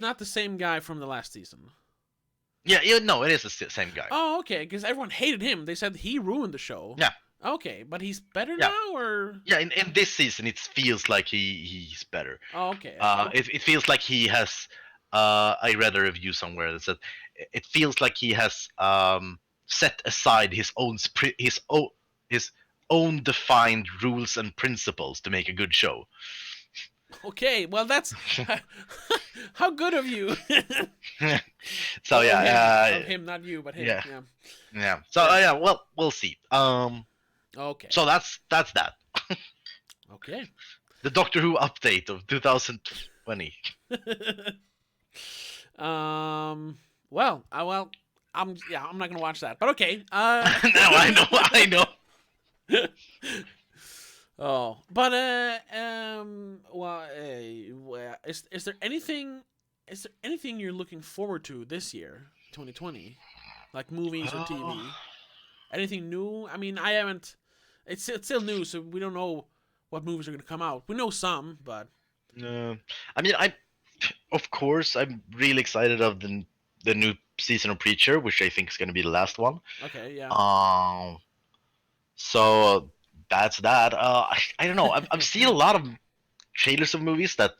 D: not the same guy from the last season.
E: Yeah, no, it is the same guy.
D: Oh, okay. Because everyone hated him. They said he ruined the show.
E: Yeah.
D: Okay, but he's better
E: Yeah.
D: now, or
E: Yeah, in this season, it feels like he's better.
D: oh, okay.
E: It feels like he has. I read a review somewhere that said it feels like he has set aside his own defined rules and principles to make a good show.
D: Okay, well that's how good of you.
E: So yeah,
D: of him, not you, but him.
E: yeah.
D: Yeah.
E: yeah. So yeah, well, we'll see.
D: Okay.
E: So that's that.
D: Okay.
E: The Doctor Who update of 2020.
D: Well, I'm not gonna watch that, but okay.
E: Now I know.
D: Oh, but well, is there anything you're looking forward to this year, 2020, like movies or TV? Anything new? I mean, I haven't. It's still new, so we don't know what movies are gonna come out. We know some, but
E: No, I mean, of course, I'm really excited of the new season of Preacher, which I think is going to be the last one.
D: okay, yeah.
E: So that's that. I don't know. I've seen a lot of trailers of movies that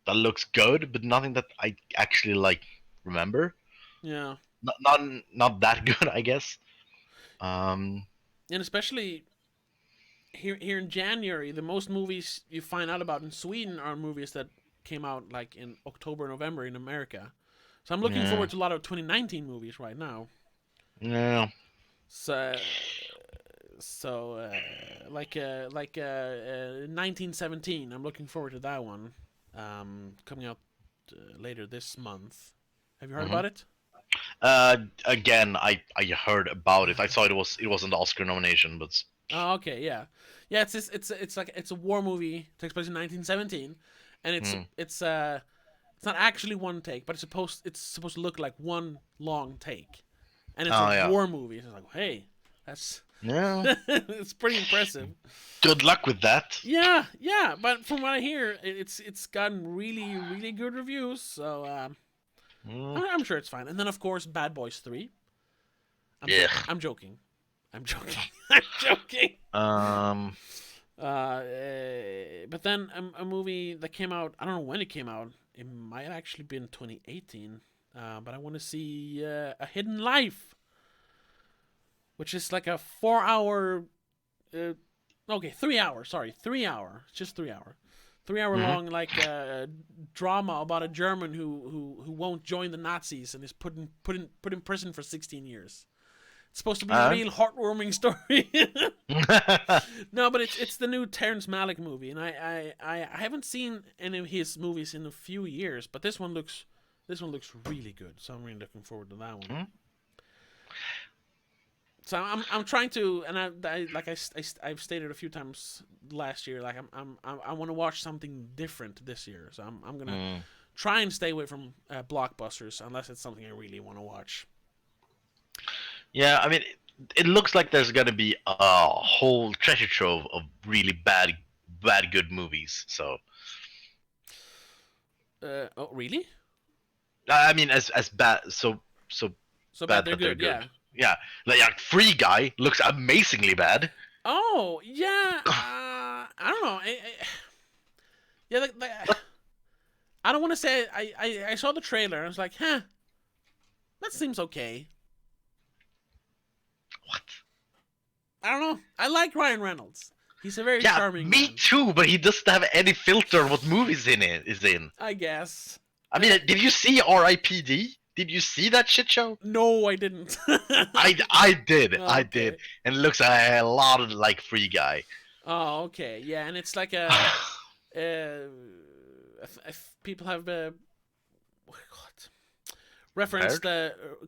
E: looks good, but nothing that I actually like remember.
D: Yeah.
E: Not that good, I guess.
D: And especially here in January, the most movies you find out about in Sweden are movies that came out like in October, November in America. So I'm looking
E: Yeah.
D: forward to a lot of 2019 movies right now.
E: Yeah.
D: So, like 1917. I'm looking forward to that one. Coming out later this month. Have you heard about it?
E: Again, I heard about it. I saw it wasn't the Oscar nomination, but
D: Oh, okay, yeah, yeah. It's a war movie. It takes place in 1917, and it's not actually one take, but it's supposed to look like one long take, and it's a war movie. It's like, hey, that's
E: yeah.
D: it's pretty impressive.
E: Good luck with that.
D: Yeah, yeah. But from what I hear, it's gotten really, really good reviews. So I'm sure it's fine. And then of course, Bad Boys 3.
E: Yeah.
D: I'm joking. I'm joking. I'm joking. But then a movie that came out, I don't know when it came out. It might have actually been 2018. But I want to see A Hidden Life, which is like a 4-hour. 3 hours. Sorry, 3 hour. It's just 3 hour. 3 hour long like drama about a German who won't join the Nazis and is put in prison for 16 years. It's supposed to be a real heartwarming story. No, but it's the new Terrence Malick movie, and I haven't seen any of his movies in a few years, but this one looks really good, so I'm really looking forward to that one. So I'm trying to, and I've stated a few times last year, like I want to watch something different this year, so I'm gonna try and stay away from blockbusters unless it's something I really want to watch.
E: Yeah, I mean, it looks like there's gonna be a whole treasure trove of really bad good movies. So.
D: Oh really?
E: I mean, as bad, so
D: bad
E: that
D: they're good. Yeah.
E: Yeah, like Free Guy looks amazingly bad.
D: Oh yeah. I don't know. Yeah, like I don't want to say. I saw the trailer. And I was like, huh, that seems okay.
E: What?
D: I don't know. I like Ryan Reynolds. He's a very charming
E: me
D: man.
E: too, but he doesn't have any filter on what movies is in.
D: I guess.
E: I mean, did you see R.I.P.D.? Did you see that shit show?
D: No, I didn't.
E: I did.
D: Oh,
E: I
D: okay.
E: did. And it looks a lot of like Free Guy.
D: Oh, okay. Yeah, and it's like a. If people have God, referenced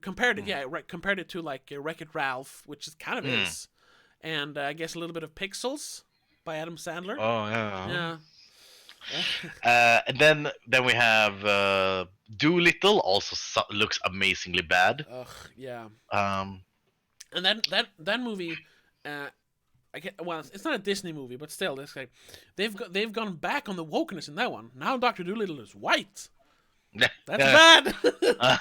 D: compared it, yeah, right, compared it to like Wreck-It Ralph, which is kind of is, and I guess a little bit of Pixels by Adam Sandler.
E: Oh yeah.
D: Yeah.
E: And then we have Doolittle. Also looks amazingly bad.
D: Ugh, yeah.
E: Um,
D: And that movie, I get, well, it's not a Disney movie, but still, it's like they've gone back on the wokeness in that one. Now Doctor Dolittle is white. That's bad.
E: uh,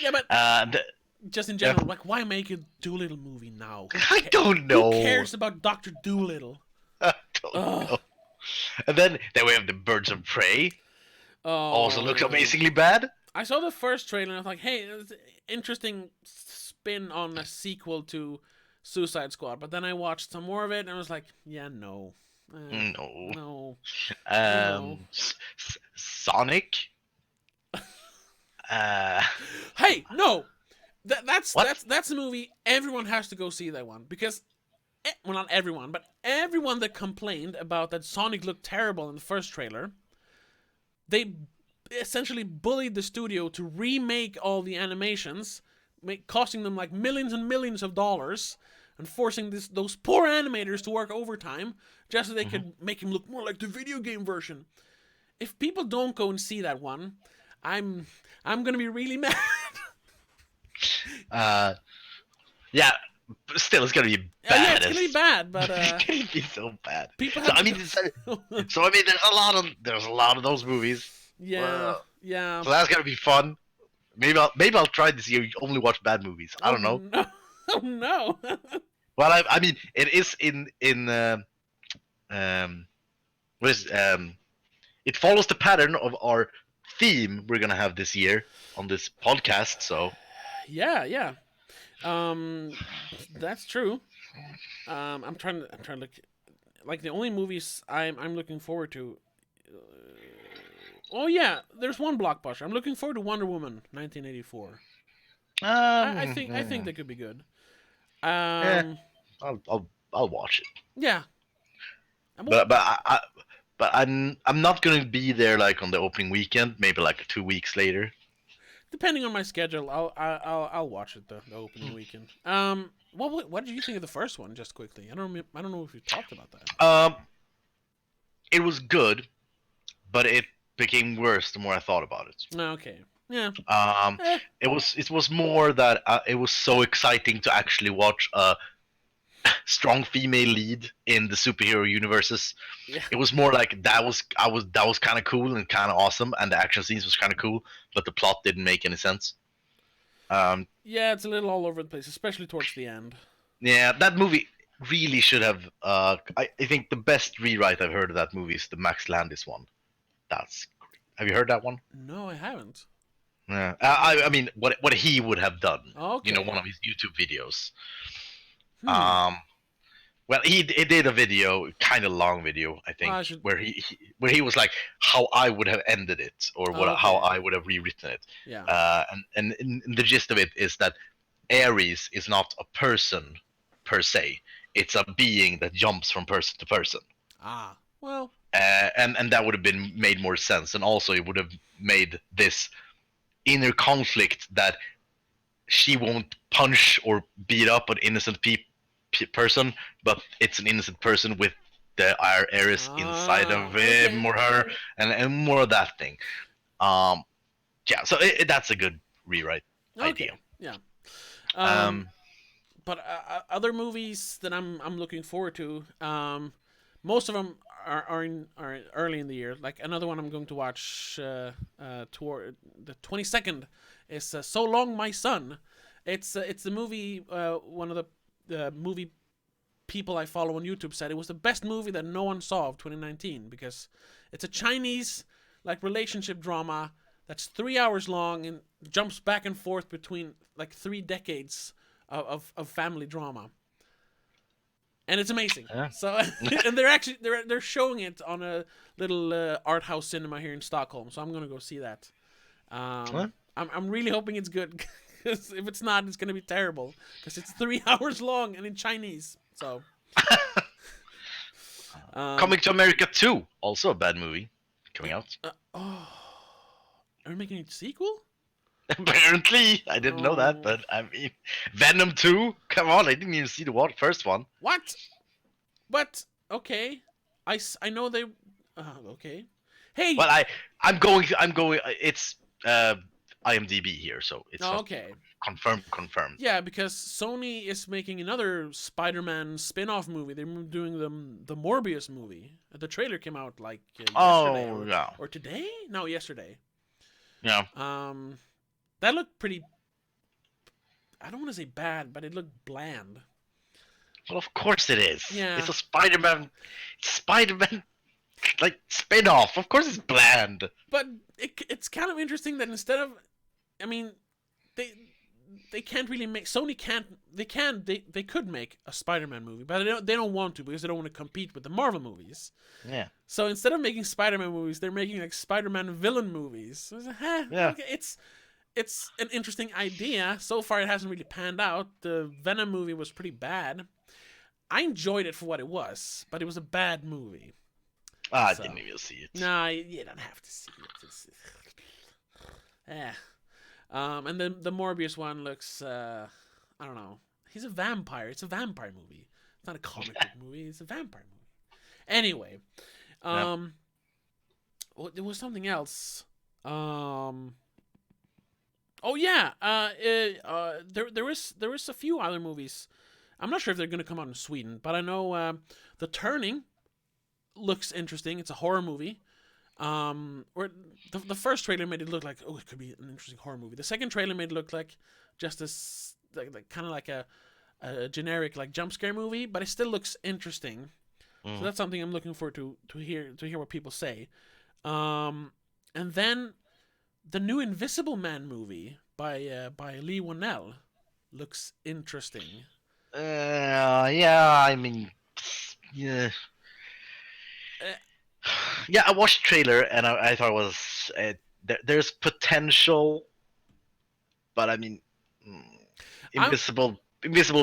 D: Yeah, but
E: th-
D: just in general, like, why make a Doolittle movie now?
E: I don't know.
D: Who cares about Doctor Dolittle?
E: I don't know. And then we have the Birds of Prey.
D: Oh,
E: Also looks amazingly bad.
D: I saw the first trailer and I was like, hey, it's an interesting spin on a sequel to Suicide Squad. But then I watched some more of it and I was like, yeah, no.
E: No.
D: No.
E: Sonic.
D: Hey, no. That's
E: What?
D: that's a movie everyone has to go see that one because well, not everyone, but everyone that complained about that Sonic looked terrible in the first trailer, they essentially bullied the studio to remake all the animations, costing them like millions and millions of dollars, and forcing those poor animators to work overtime just so they could make him look more like the video game version. If people don't go and see that one, I'm gonna be really mad.
E: Yeah. But still, it's gonna be bad.
D: Yeah, it's gonna be bad, but
E: It's gonna be so bad.
D: people
E: So
D: have
E: I mean, there's a lot of those movies.
D: yeah, yeah.
E: So that's gonna be fun. Maybe I'll try this year. Only watch bad movies. I don't know.
D: No. Oh no.
E: Well, I mean, it is in what is it follows the pattern of our theme we're gonna have this year on this podcast. So
D: Yeah. That's true. I'm trying to look. Like the only movies I'm looking forward to. Oh yeah, there's one blockbuster. I'm looking forward to Wonder Woman 1984. I think that could be good.
E: I'll watch it.
D: Yeah.
E: But I'm not gonna be there like on the opening weekend. Maybe like 2 weeks later.
D: Depending on my schedule, I'll watch it the opening weekend. What did you think of the first one? Just quickly, I don't know if you talked about that.
E: It was good, but it became worse the more I thought about it.
D: Okay. Yeah.
E: It was more that it was so exciting to actually watch a strong female lead in the superhero universes.
D: Yeah.
E: It was more like that was kind of cool and kind of awesome, and the action scenes was kind of cool, but the plot didn't make any sense.
D: Yeah, it's a little all over the place, especially towards the end.
E: Yeah, that movie really should have. I think the best rewrite I've heard of that movie is the Max Landis one. That's great. Have you heard that one?
D: No, I haven't.
E: Yeah, I mean, what he would have done.
D: Okay.
E: You know, one of his YouTube videos.
D: Hmm.
E: Well, he did a video, kind of long video, I think,
D: should...
E: where he was like how I would have ended it or how I would have rewritten it.
D: Yeah.
E: And the gist of it is that Ares is not a person per se; it's a being that jumps from person to person.
D: Ah. Well.
E: And that would have been made more sense, and also it would have made this inner conflict that she won't punch or beat up an innocent person, but it's an innocent person with the Ares inside of him or her, and more of that thing. Yeah, so that's a good rewrite idea.
D: Yeah. But other movies that I'm looking forward to, most of them are early in the year. Like another one I'm going to watch toward the 22nd is So Long My Son. It's the movie. One of the movie people I follow on YouTube said it was the best movie that no one saw of 2019 because it's a Chinese like relationship drama that's 3 hours long and jumps back and forth between like 3 decades of family drama. And it's amazing.
E: Yeah.
D: So and they're showing it on a little art house cinema here in Stockholm. So I'm gonna go see that.
E: Huh?
D: I'm really hoping it's good. Because if it's not, it's gonna be terrible. Because it's 3 hours long and in Chinese. So.
E: Coming to America 2, also a bad movie coming out.
D: Oh, are we making a sequel?
E: Apparently, I didn't know that,
D: Oh.
E: but I mean, Venom 2. Come on, I didn't even see the first one.
D: What? But okay, I know they. Okay. Hey.
E: Well, I'm going. It's IMDb here, so it's
D: Oh,
E: not
D: okay.
E: confirmed.
D: Yeah, because Sony is making another Spider-Man spin-off movie. They're doing the Morbius movie. The trailer came out like yesterday
E: Oh yeah,
D: or today? No, yesterday.
E: yeah.
D: That looked pretty. I don't want to say bad, but it looked bland.
E: Well, of course it is.
D: Yeah.
E: It's a Spider-Man. Spider-Man like spin-off. Of course it's bland.
D: But it's kind of interesting that instead of, I mean, they can't really make Sony can't they could make a Spider-Man movie, but they don't want to because they don't want to compete with the Marvel movies.
E: Yeah.
D: So instead of making Spider-Man movies, they're making like Spider-Man villain movies. So it's,
E: Yeah.
D: okay, it's an interesting idea. So far, it hasn't really panned out. The Venom movie was pretty bad. I enjoyed it for what it was, but it was a bad movie.
E: I
D: So.
E: didn't even see it.
D: No, you don't have to see it. Yeah. And then the Morbius one looks, I don't know. He's a vampire. It's a vampire movie. It's not a comic book movie. It's a vampire movie. Anyway, well, there was something else. Oh yeah. There is a few other movies. I'm not sure if they're gonna come out in Sweden, but I know The Turning looks interesting. It's a horror movie. Or the first trailer made it look like, oh, it could be an interesting horror movie. The second trailer made it look like just as like kind of like a generic like jump scare movie, but it still looks interesting. So that's something I'm looking forward to hear what people say. And then the new Invisible Man movie by Lee Whannell looks interesting.
E: Yeah. I mean, yeah. Yeah, I watched the trailer and I thought it was there's potential, but I mean, Invisible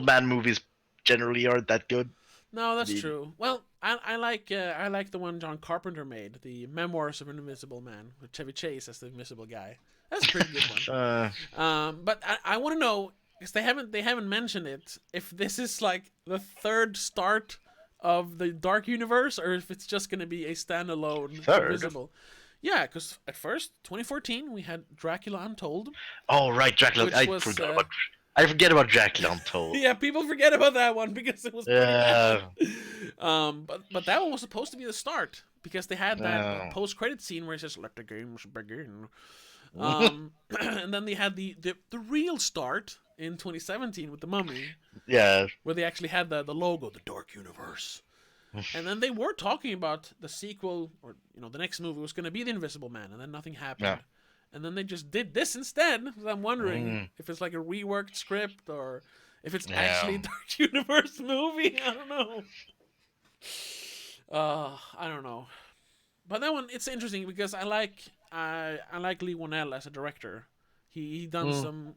E: Man movies generally aren't that good.
D: No, that's true. Well, I like the one John Carpenter made, the Memoirs of an Invisible Man, with Chevy Chase as the invisible guy. That's a pretty good one. But I want to know, because they haven't mentioned it, if this is like the third start of the Dark Universe, or if it's just going to be a standalone Invisible. Yeah, because at first, 2014, we had Dracula Untold.
E: Oh right, Dracula. I forget about Dracula Untold.
D: Yeah, people forget about that one because it was pretty bad. But that one was supposed to be the start because they had that post-credit scene where it says "Let the games begin," and then they had the real start in 2017 with the Mummy.
E: Yeah,
D: where they actually had the logo, the Dark Universe, and then they were talking about the sequel or the next movie was going to be the Invisible Man, and then nothing happened. Yeah. And then they just did this instead. So I'm wondering if it's like a reworked script or if it's actually a Dark Universe movie. I don't know. I don't know. But that one, it's interesting because I like Lee Whannell as a director. He's done some.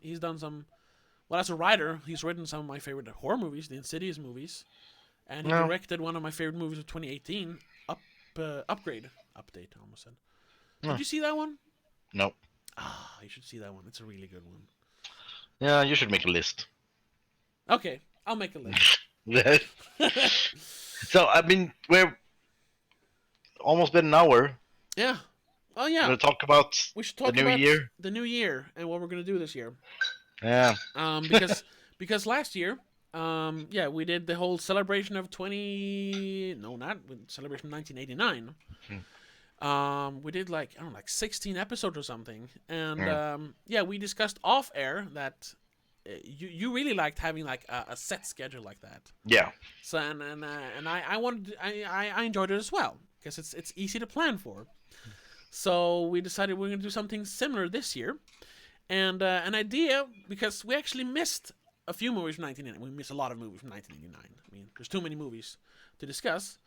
D: Well, as a writer, he's written some of my favorite horror movies, the Insidious movies, and he directed one of my favorite movies of 2018, Upgrade. Update, I almost said. Did you see that one?
E: No.
D: You should see that one. It's a really good one.
E: Yeah, you should make a list.
D: Okay, I'll make a list.
E: So, I mean, we're almost been an hour.
D: Yeah. Oh, yeah.
E: We're talk about
D: we should talk
E: the new
D: about
E: year.
D: The new year and what we're going to do this year.
E: Yeah.
D: Because last year, we did the whole celebration of celebration of 1989. We did like 16 episodes or something, and we discussed off air that you really liked having like a set schedule like that.
E: Yeah.
D: So and I enjoyed it as well because it's easy to plan for. So we decided we're gonna do something similar this year, and an idea because we actually missed a few movies from 1989. We missed a lot of movies from 1989. I mean, there's too many movies to discuss,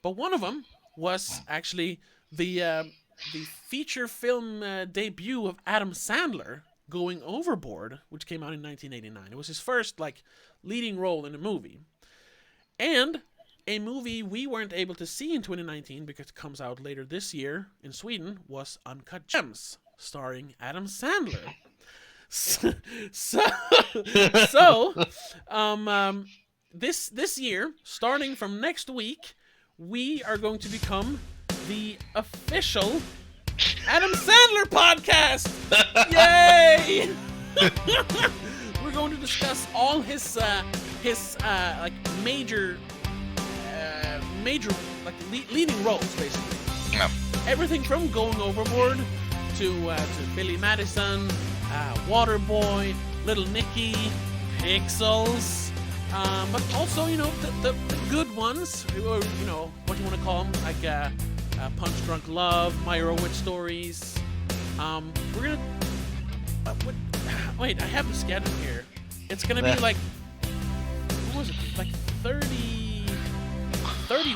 D: but one of them was actually the the feature film debut of Adam Sandler, Going Overboard, which came out in 1989. It was his first leading role in a movie, and a movie we weren't able to see in 2019 because it comes out later this year in Sweden was Uncut Gems, starring Adam Sandler. This year, starting from next week, we are going to become the official Adam Sandler podcast. Yay! We're going to discuss all his major leading roles, basically.
E: Yeah.
D: Everything from Going Overboard to Billy Madison, Waterboy, Little Nicky, Pixels, but also the good ones, or what you want to call them, like Punch Drunk Love, Meyerowitz stories. We're gonna wait. I have the schedule here. It's gonna be like, what was it? Like 30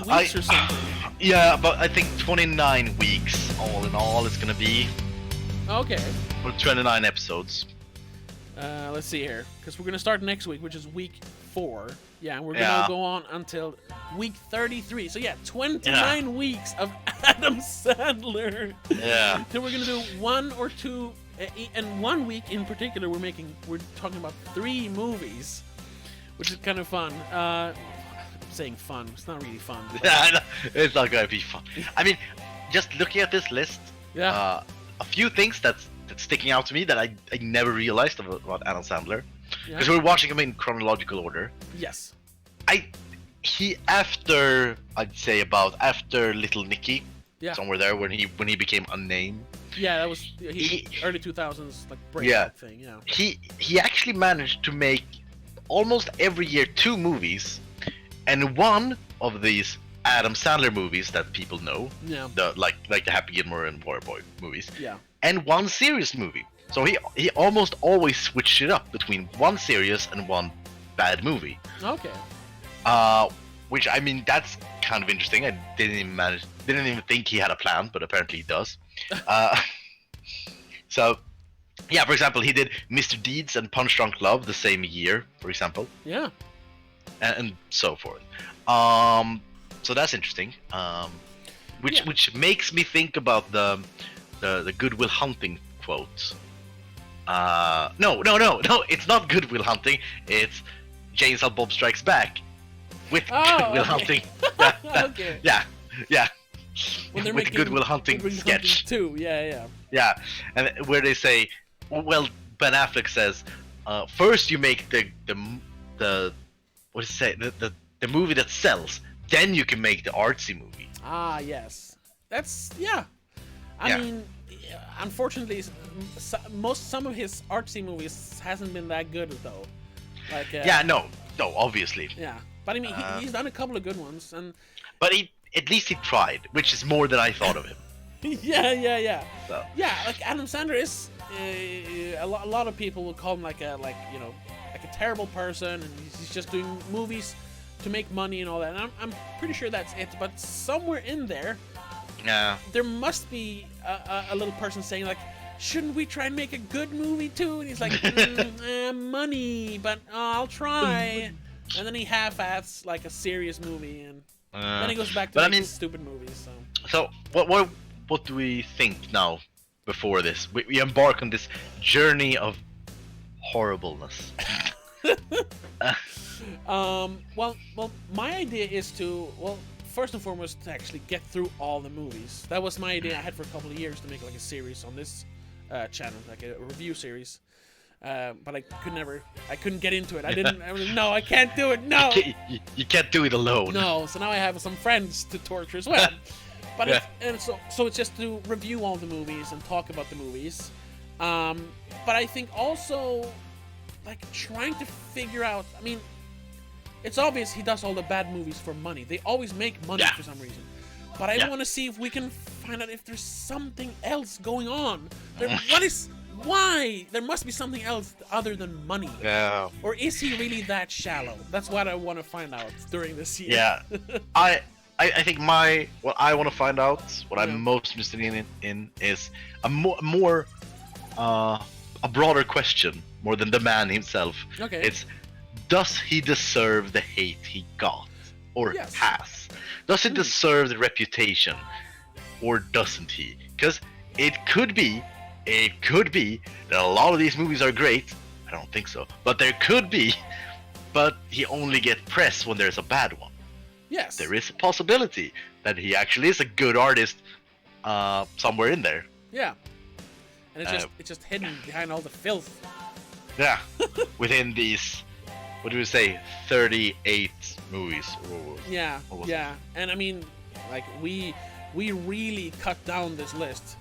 D: weeks or something.
E: Yeah, but I think 29 weeks all in all it's gonna be.
D: Okay.
E: Or 29 episodes.
D: Let's see here, because we're gonna start next week, which is week 4. Yeah, and we're gonna go on until week 33. So yeah, 29 weeks of Adam Sandler.
E: Yeah.
D: So we're gonna do 1 or 2, and 1 week in particular, we're talking about 3 movies, which is kind of fun. I'm saying fun. It's not really fun.
E: Yeah, it's not gonna be fun. I mean, just looking at this list,
D: Yeah.
E: A few things that's sticking out to me that I never realized about Adam Sandler,
D: Yeah.
E: because we're watching him in chronological order.
D: Yes.
E: After Little Nicky,
D: Yeah.
E: somewhere there when he became unnamed.
D: Yeah, that was early 2000s break thing. Yeah.
E: He actually managed to make almost every year 2 movies, and one of these Adam Sandler movies that people know,
D: Yeah.
E: like the Happy Gilmore and Waterboy movies,
D: Yeah.
E: and one serious movie. So he almost always switched it up between one serious and one bad movie.
D: Okay.
E: Which, I mean, that's kind of interesting. I didn't even think he had a plan, but apparently he does. So, yeah, for example, he did Mr. Deeds and Punch Drunk Love the same year, for example,
D: Yeah.
E: and so forth. So that's interesting. Which makes me think about the Good Will Hunting quote. No, it's not Good Will Hunting. It's Jane Silent Bob Strikes Back with Good Will Hunting.
D: Okay.
E: Yeah.
D: When they're
E: with
D: making
E: Good Will Hunting
D: Good Will
E: sketch.
D: Hunting 2. Yeah.
E: Yeah, and where they say, well, Ben Affleck says, first you make the what does it say, the movie that sells, then you can make the artsy movie.
D: Ah, yes. That's I mean, unfortunately, some of his artsy movies hasn't been that good though. Like
E: No, obviously.
D: Yeah, but I mean, he's done a couple of good ones, and
E: but at least he tried, which is more than I thought of him.
D: yeah.
E: So.
D: Yeah, like Adam Sandler is a lot of people will call him like a terrible person, and he's just doing movies to make money and all that. And I'm pretty sure that's it. But somewhere in there, there must be a little person saying like, shouldn't we try and make a good movie too? And he's like, money, but I'll try. And then he half-asses like a serious movie, and then he goes back to making stupid movies.
E: So what do we think now? Before this, we embark on this journey of horribleness.
D: Well, my idea is to, first and foremost, to actually get through all the movies. That was my idea. I had for a couple of years to make like a series on this channel, like a review series. But I couldn't get into it. No, I can't do it. No.
E: You can't do it alone.
D: No, so now I have some friends to torture as well. But so it's just to review all the movies and talk about the movies. But I think also, like, trying to figure out, I mean, it's obvious he does all the bad movies for money. They always make money for some reason. But I want to see if we can find out if there's something else going on. Why? There must be something else other than money.
E: Yeah.
D: Or is he really that shallow? That's what I want to find out during this year.
E: Yeah. I think what I want to find out, what
D: Yeah.
E: I'm most interested in is a more a broader question more than the man himself.
D: Okay.
E: It's, does he deserve the hate he got or
D: Yes.
E: has? Does he deserve the reputation or doesn't he? Because it could be that a lot of these movies are great. I don't think so, but there could be. But he only gets press when there's a bad one.
D: Yes.
E: There is a possibility that he actually is a good artist somewhere in there.
D: Yeah. And it's just hidden behind all the filth.
E: Yeah, within these, what do we say, 38 movies?
D: Yeah,
E: What was
D: yeah. And I mean, like we really cut down this list.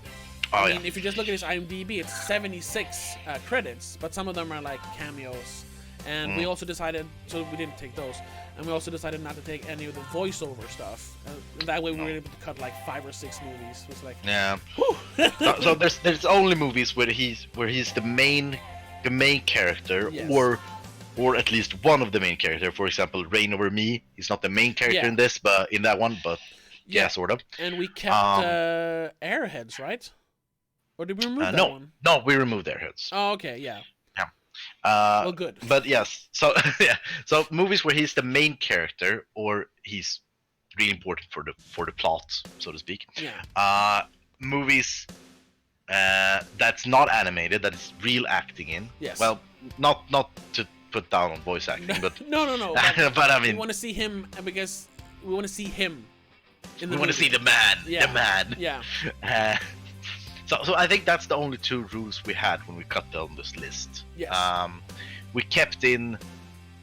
E: Oh,
D: I
E: yeah.
D: mean, if you just look at his IMDb, it's 76 credits, but some of them are like cameos. And we also decided, so we didn't take those, and we also decided not to take any of the voiceover stuff. And that way we were able to cut like 5 or 6 movies. It was like,
E: Yeah. so there's only movies where he's the main character,
D: Yes.
E: or at least one of the main character. For example, Reign Over Me. He's not the main character
D: Yeah.
E: in this, but in that one, but yeah, sort of.
D: And we kept Airheads, right? Or did we remove that
E: no,
D: one?
E: no, we removed their heads.
D: Oh, okay, yeah.
E: Well,
D: good.
E: But yes, so yeah, so movies where he's the main character or he's really important for the plot, so to speak.
D: Yeah.
E: Movies that's not animated, that is real acting in.
D: Yes.
E: Well, not to put down on voice acting, but
D: No.
E: but I
D: We
E: mean,
D: want to see him because we want to see him. In the
E: we want to
D: movie.
E: see the man,
D: Yeah.
E: the man.
D: Yeah.
E: So I think that's the only 2 rules we had when we cut down this list.
D: Yes.
E: We kept in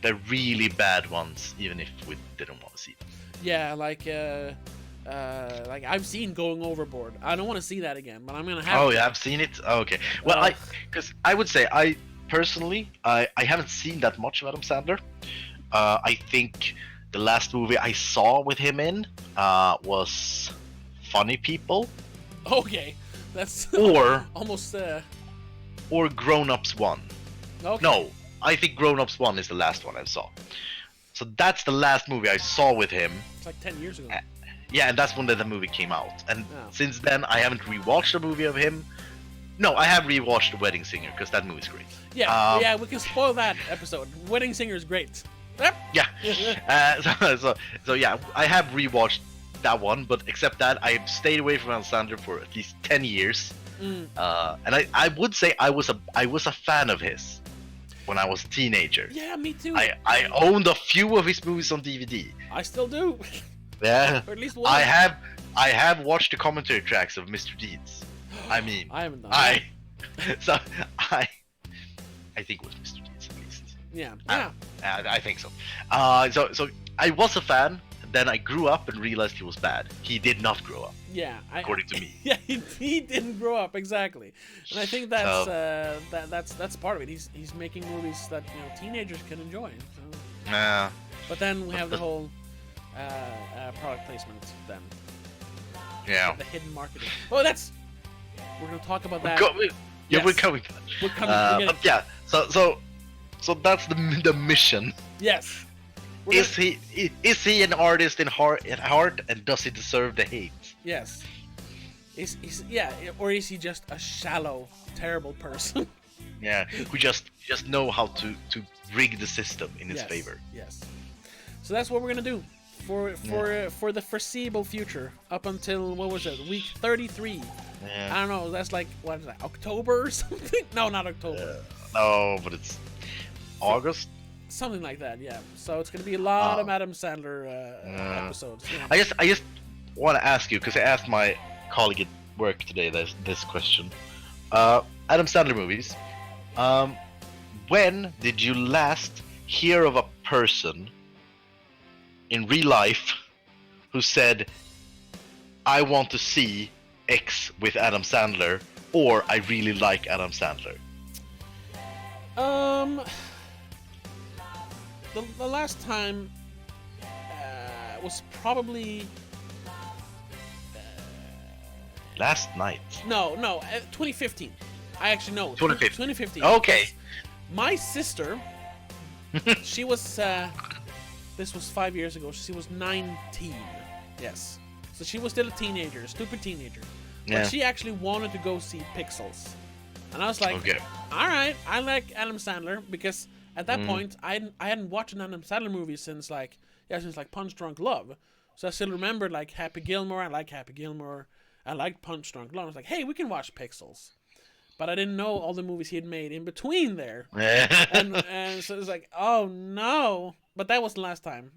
E: the really bad ones, even if we didn't want to see them.
D: Yeah, like I've seen Going Overboard. I don't want to see that again, but I'm gonna have.
E: Oh
D: to.
E: yeah, I've seen it. Oh, okay. Well, because I would say I personally I haven't seen that much of Adam Sandler. I think the last movie I saw with him in was Funny People
D: Okay, that's
E: or
D: almost.
E: or Grown Ups 1.
D: Okay.
E: No, I think Grown Ups 1 is the last one I saw. So that's the last movie I saw with him.
D: It's like 10 years ago.
E: Yeah, and that's when the movie came out. And
D: Oh.
E: since then, I haven't rewatched a movie of him. No, I have rewatched The Wedding Singer because that movie's great.
D: Yeah, yeah, we can spoil that episode. Wedding Singer is great. Yep.
E: Yeah. So yeah, I have rewatched that one, but except that, I have stayed away from Adam Sandler for at least 10 years. And I would say I was a fan of his when I was a teenager.
D: Yeah, me too.
E: I owned a few of his movies on DVD.
D: I still do.
E: Yeah.
D: Or at least one.
E: I have watched the commentary tracks of Mr. Deeds. I mean,
D: I haven't done
E: I think it was Mr. Deeds at least.
D: Yeah.
E: I think so. So I was a fan. Then I grew up and realized he was bad. He did not grow up,
D: Yeah.
E: according to me.
D: Yeah, he didn't grow up exactly, and I think that's that's part of it. He's making movies that teenagers can enjoy. So.
E: Yeah.
D: But then we have the whole product placement. Then
E: Yeah.
D: the hidden marketing. Oh, we're gonna talk about that.
E: We're
D: Yes.
E: coming to that.
D: We're coming to it.
E: But yeah. So that's the mission.
D: Yes. We're
E: Is he an artist at heart, and does he deserve the hate?
D: Yes. Or is he just a shallow, terrible person?
E: Yeah, who just know how to rig the system in his
D: Yes,
E: favor.
D: Yes. So that's what we're gonna do for the foreseeable future, up until what was it, week 33?
E: Yeah.
D: I don't know. That's like what is that, October or something? No, not October.
E: No, but it's August.
D: Something like that. Yeah. So it's gonna be a lot of Adam Sandler episodes. Yeah.
E: I just want to ask you, because I asked my colleague at work today this question. Adam Sandler movies. When did you last hear of a person in real life who said, "I want to see X with Adam Sandler," or "I really like Adam Sandler"?
D: The last time was probably
E: Last night.
D: no 2015. I actually know
E: 2015.
D: 2015.
E: Okay.
D: because My sister, she was this was 5 years ago. She was 19, Yes. So she was still a teenager, a stupid teenager.
E: Yeah.
D: But she actually wanted to go see Pixels. And I was like,
E: Okay.
D: all right, I like Adam Sandler because at that point I hadn't watched an Adam Sandler movie since like Punch Drunk Love. So I still remembered like Happy Gilmore. I like Happy Gilmore. I liked Punch Drunk Love. I was like, hey, we can watch Pixels. But I didn't know all the movies he had made in between there. and so it was like, oh no. But that was the last time.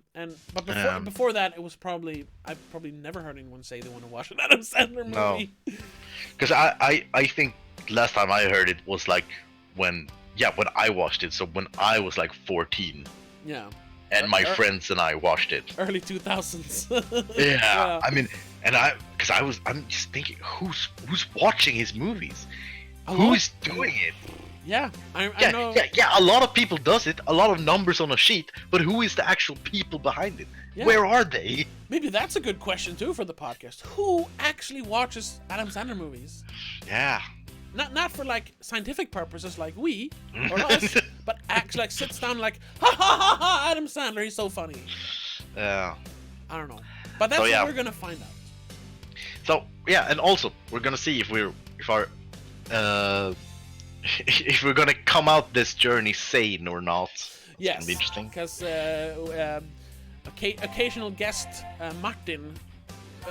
D: But before that, it was I've probably never heard anyone say they want to watch an Adam Sandler movie.
E: Because I think last time I heard it was like when I watched it. So when I was like 14.
D: Yeah.
E: And my friends and I watched it.
D: Early 2000s.
E: Yeah. I mean, I'm just thinking, who's watching his movies? Who's doing it?
D: Yeah, I know.
E: Yeah, a lot of people does it. A lot of numbers on a sheet, but who is the actual people behind it?
D: Yeah.
E: Where are they?
D: Maybe that's a good question too for the podcast. Who actually watches Adam Sandler movies?
E: Yeah.
D: Not for like scientific purposes like we or us, but actually like sits down like ha ha ha ha Adam Sandler, he's so funny.
E: Yeah.
D: I don't know, but that's what we're gonna find out.
E: So yeah, and also we're gonna see if we're gonna come out this journey sane or not.
D: Yes,
E: gonna be interesting.
D: Because occasional guest Martin,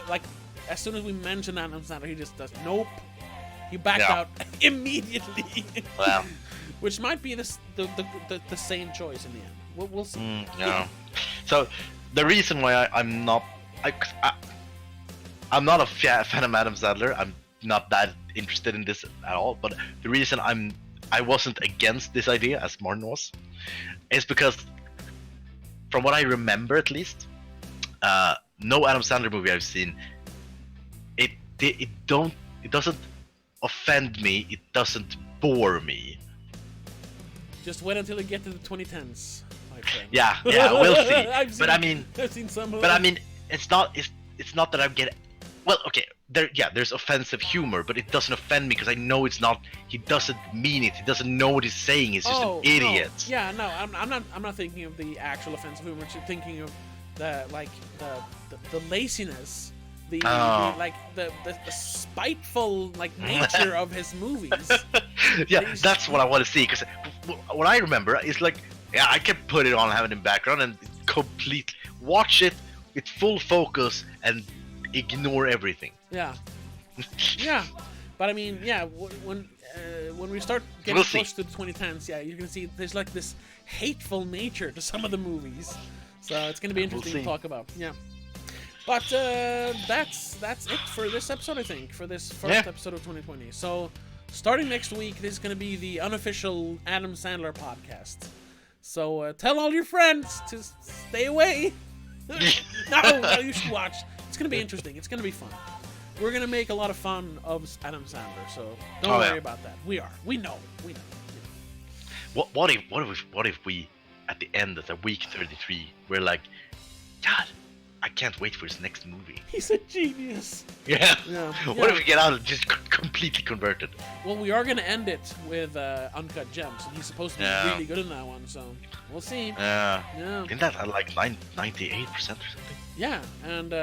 D: like as soon as we mention Adam Sandler, he just does nope. He backed out immediately.
E: Well,
D: which might be the same choice in the end. We'll see.
E: Yeah. So the reason why I'm not a fan of Adam Sandler. I'm not that interested in this at all. But the reason I wasn't against this idea as Martin was, is because from what I remember at least, no Adam Sandler movie I've seen, it doesn't offend me. It doesn't bore me.
D: Just wait until you get to the 2010s, my friend.
E: Yeah, we'll see. I've seen some. But I mean, it's not that I'm getting. Well, okay, there's offensive humor, but it doesn't offend me because I know it's not. He doesn't mean it. He doesn't know what he's saying. He's just an idiot.
D: No. Yeah, no, I'm not thinking of the actual offensive humor. I'm thinking of the laziness, the spiteful nature of his movies.
E: Yeah, that's what I want to see. Because what I remember is like, yeah, I can put it on, have it in background, and complete watch it with full focus and ignore everything.
D: Yeah. Yeah. But I mean, yeah, when we start getting close to the 2010s, yeah, you're gonna see there's like this hateful nature to some of the movies. So it's gonna be interesting to talk about. Yeah. But that's it for this episode, I think, for this first episode of 2020. So starting next week, this is gonna be the unofficial Adam Sandler podcast. So tell all your friends to stay away. No, you should watch. It's gonna be interesting. It's gonna be fun. We're gonna make a lot of fun of Adam Sandler, so don't worry about that. We know.
E: What if we at the end of the week 33 we're like, God, I can't wait for his next movie.
D: He's a genius.
E: Yeah. What if we get out and just completely converted?
D: Well, we are gonna end it with Uncut Gems, and he's supposed to be really good in that one, so we'll see.
E: Yeah. Isn't that at like 98% or something?
D: Yeah, and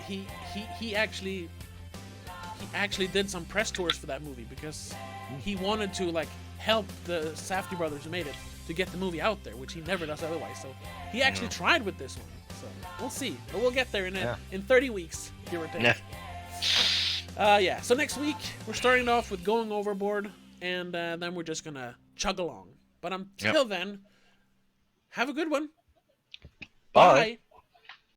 D: he actually did some press tours for that movie because he wanted to like help the Safdie brothers who made it to get the movie out there, which he never does otherwise. So he actually tried with this one. So we'll see, but we'll get there in 30 weeks, give or take. Yeah. So next week we're starting off with Going Overboard, and then we're just gonna chug along. But until then, have a good one. Bye.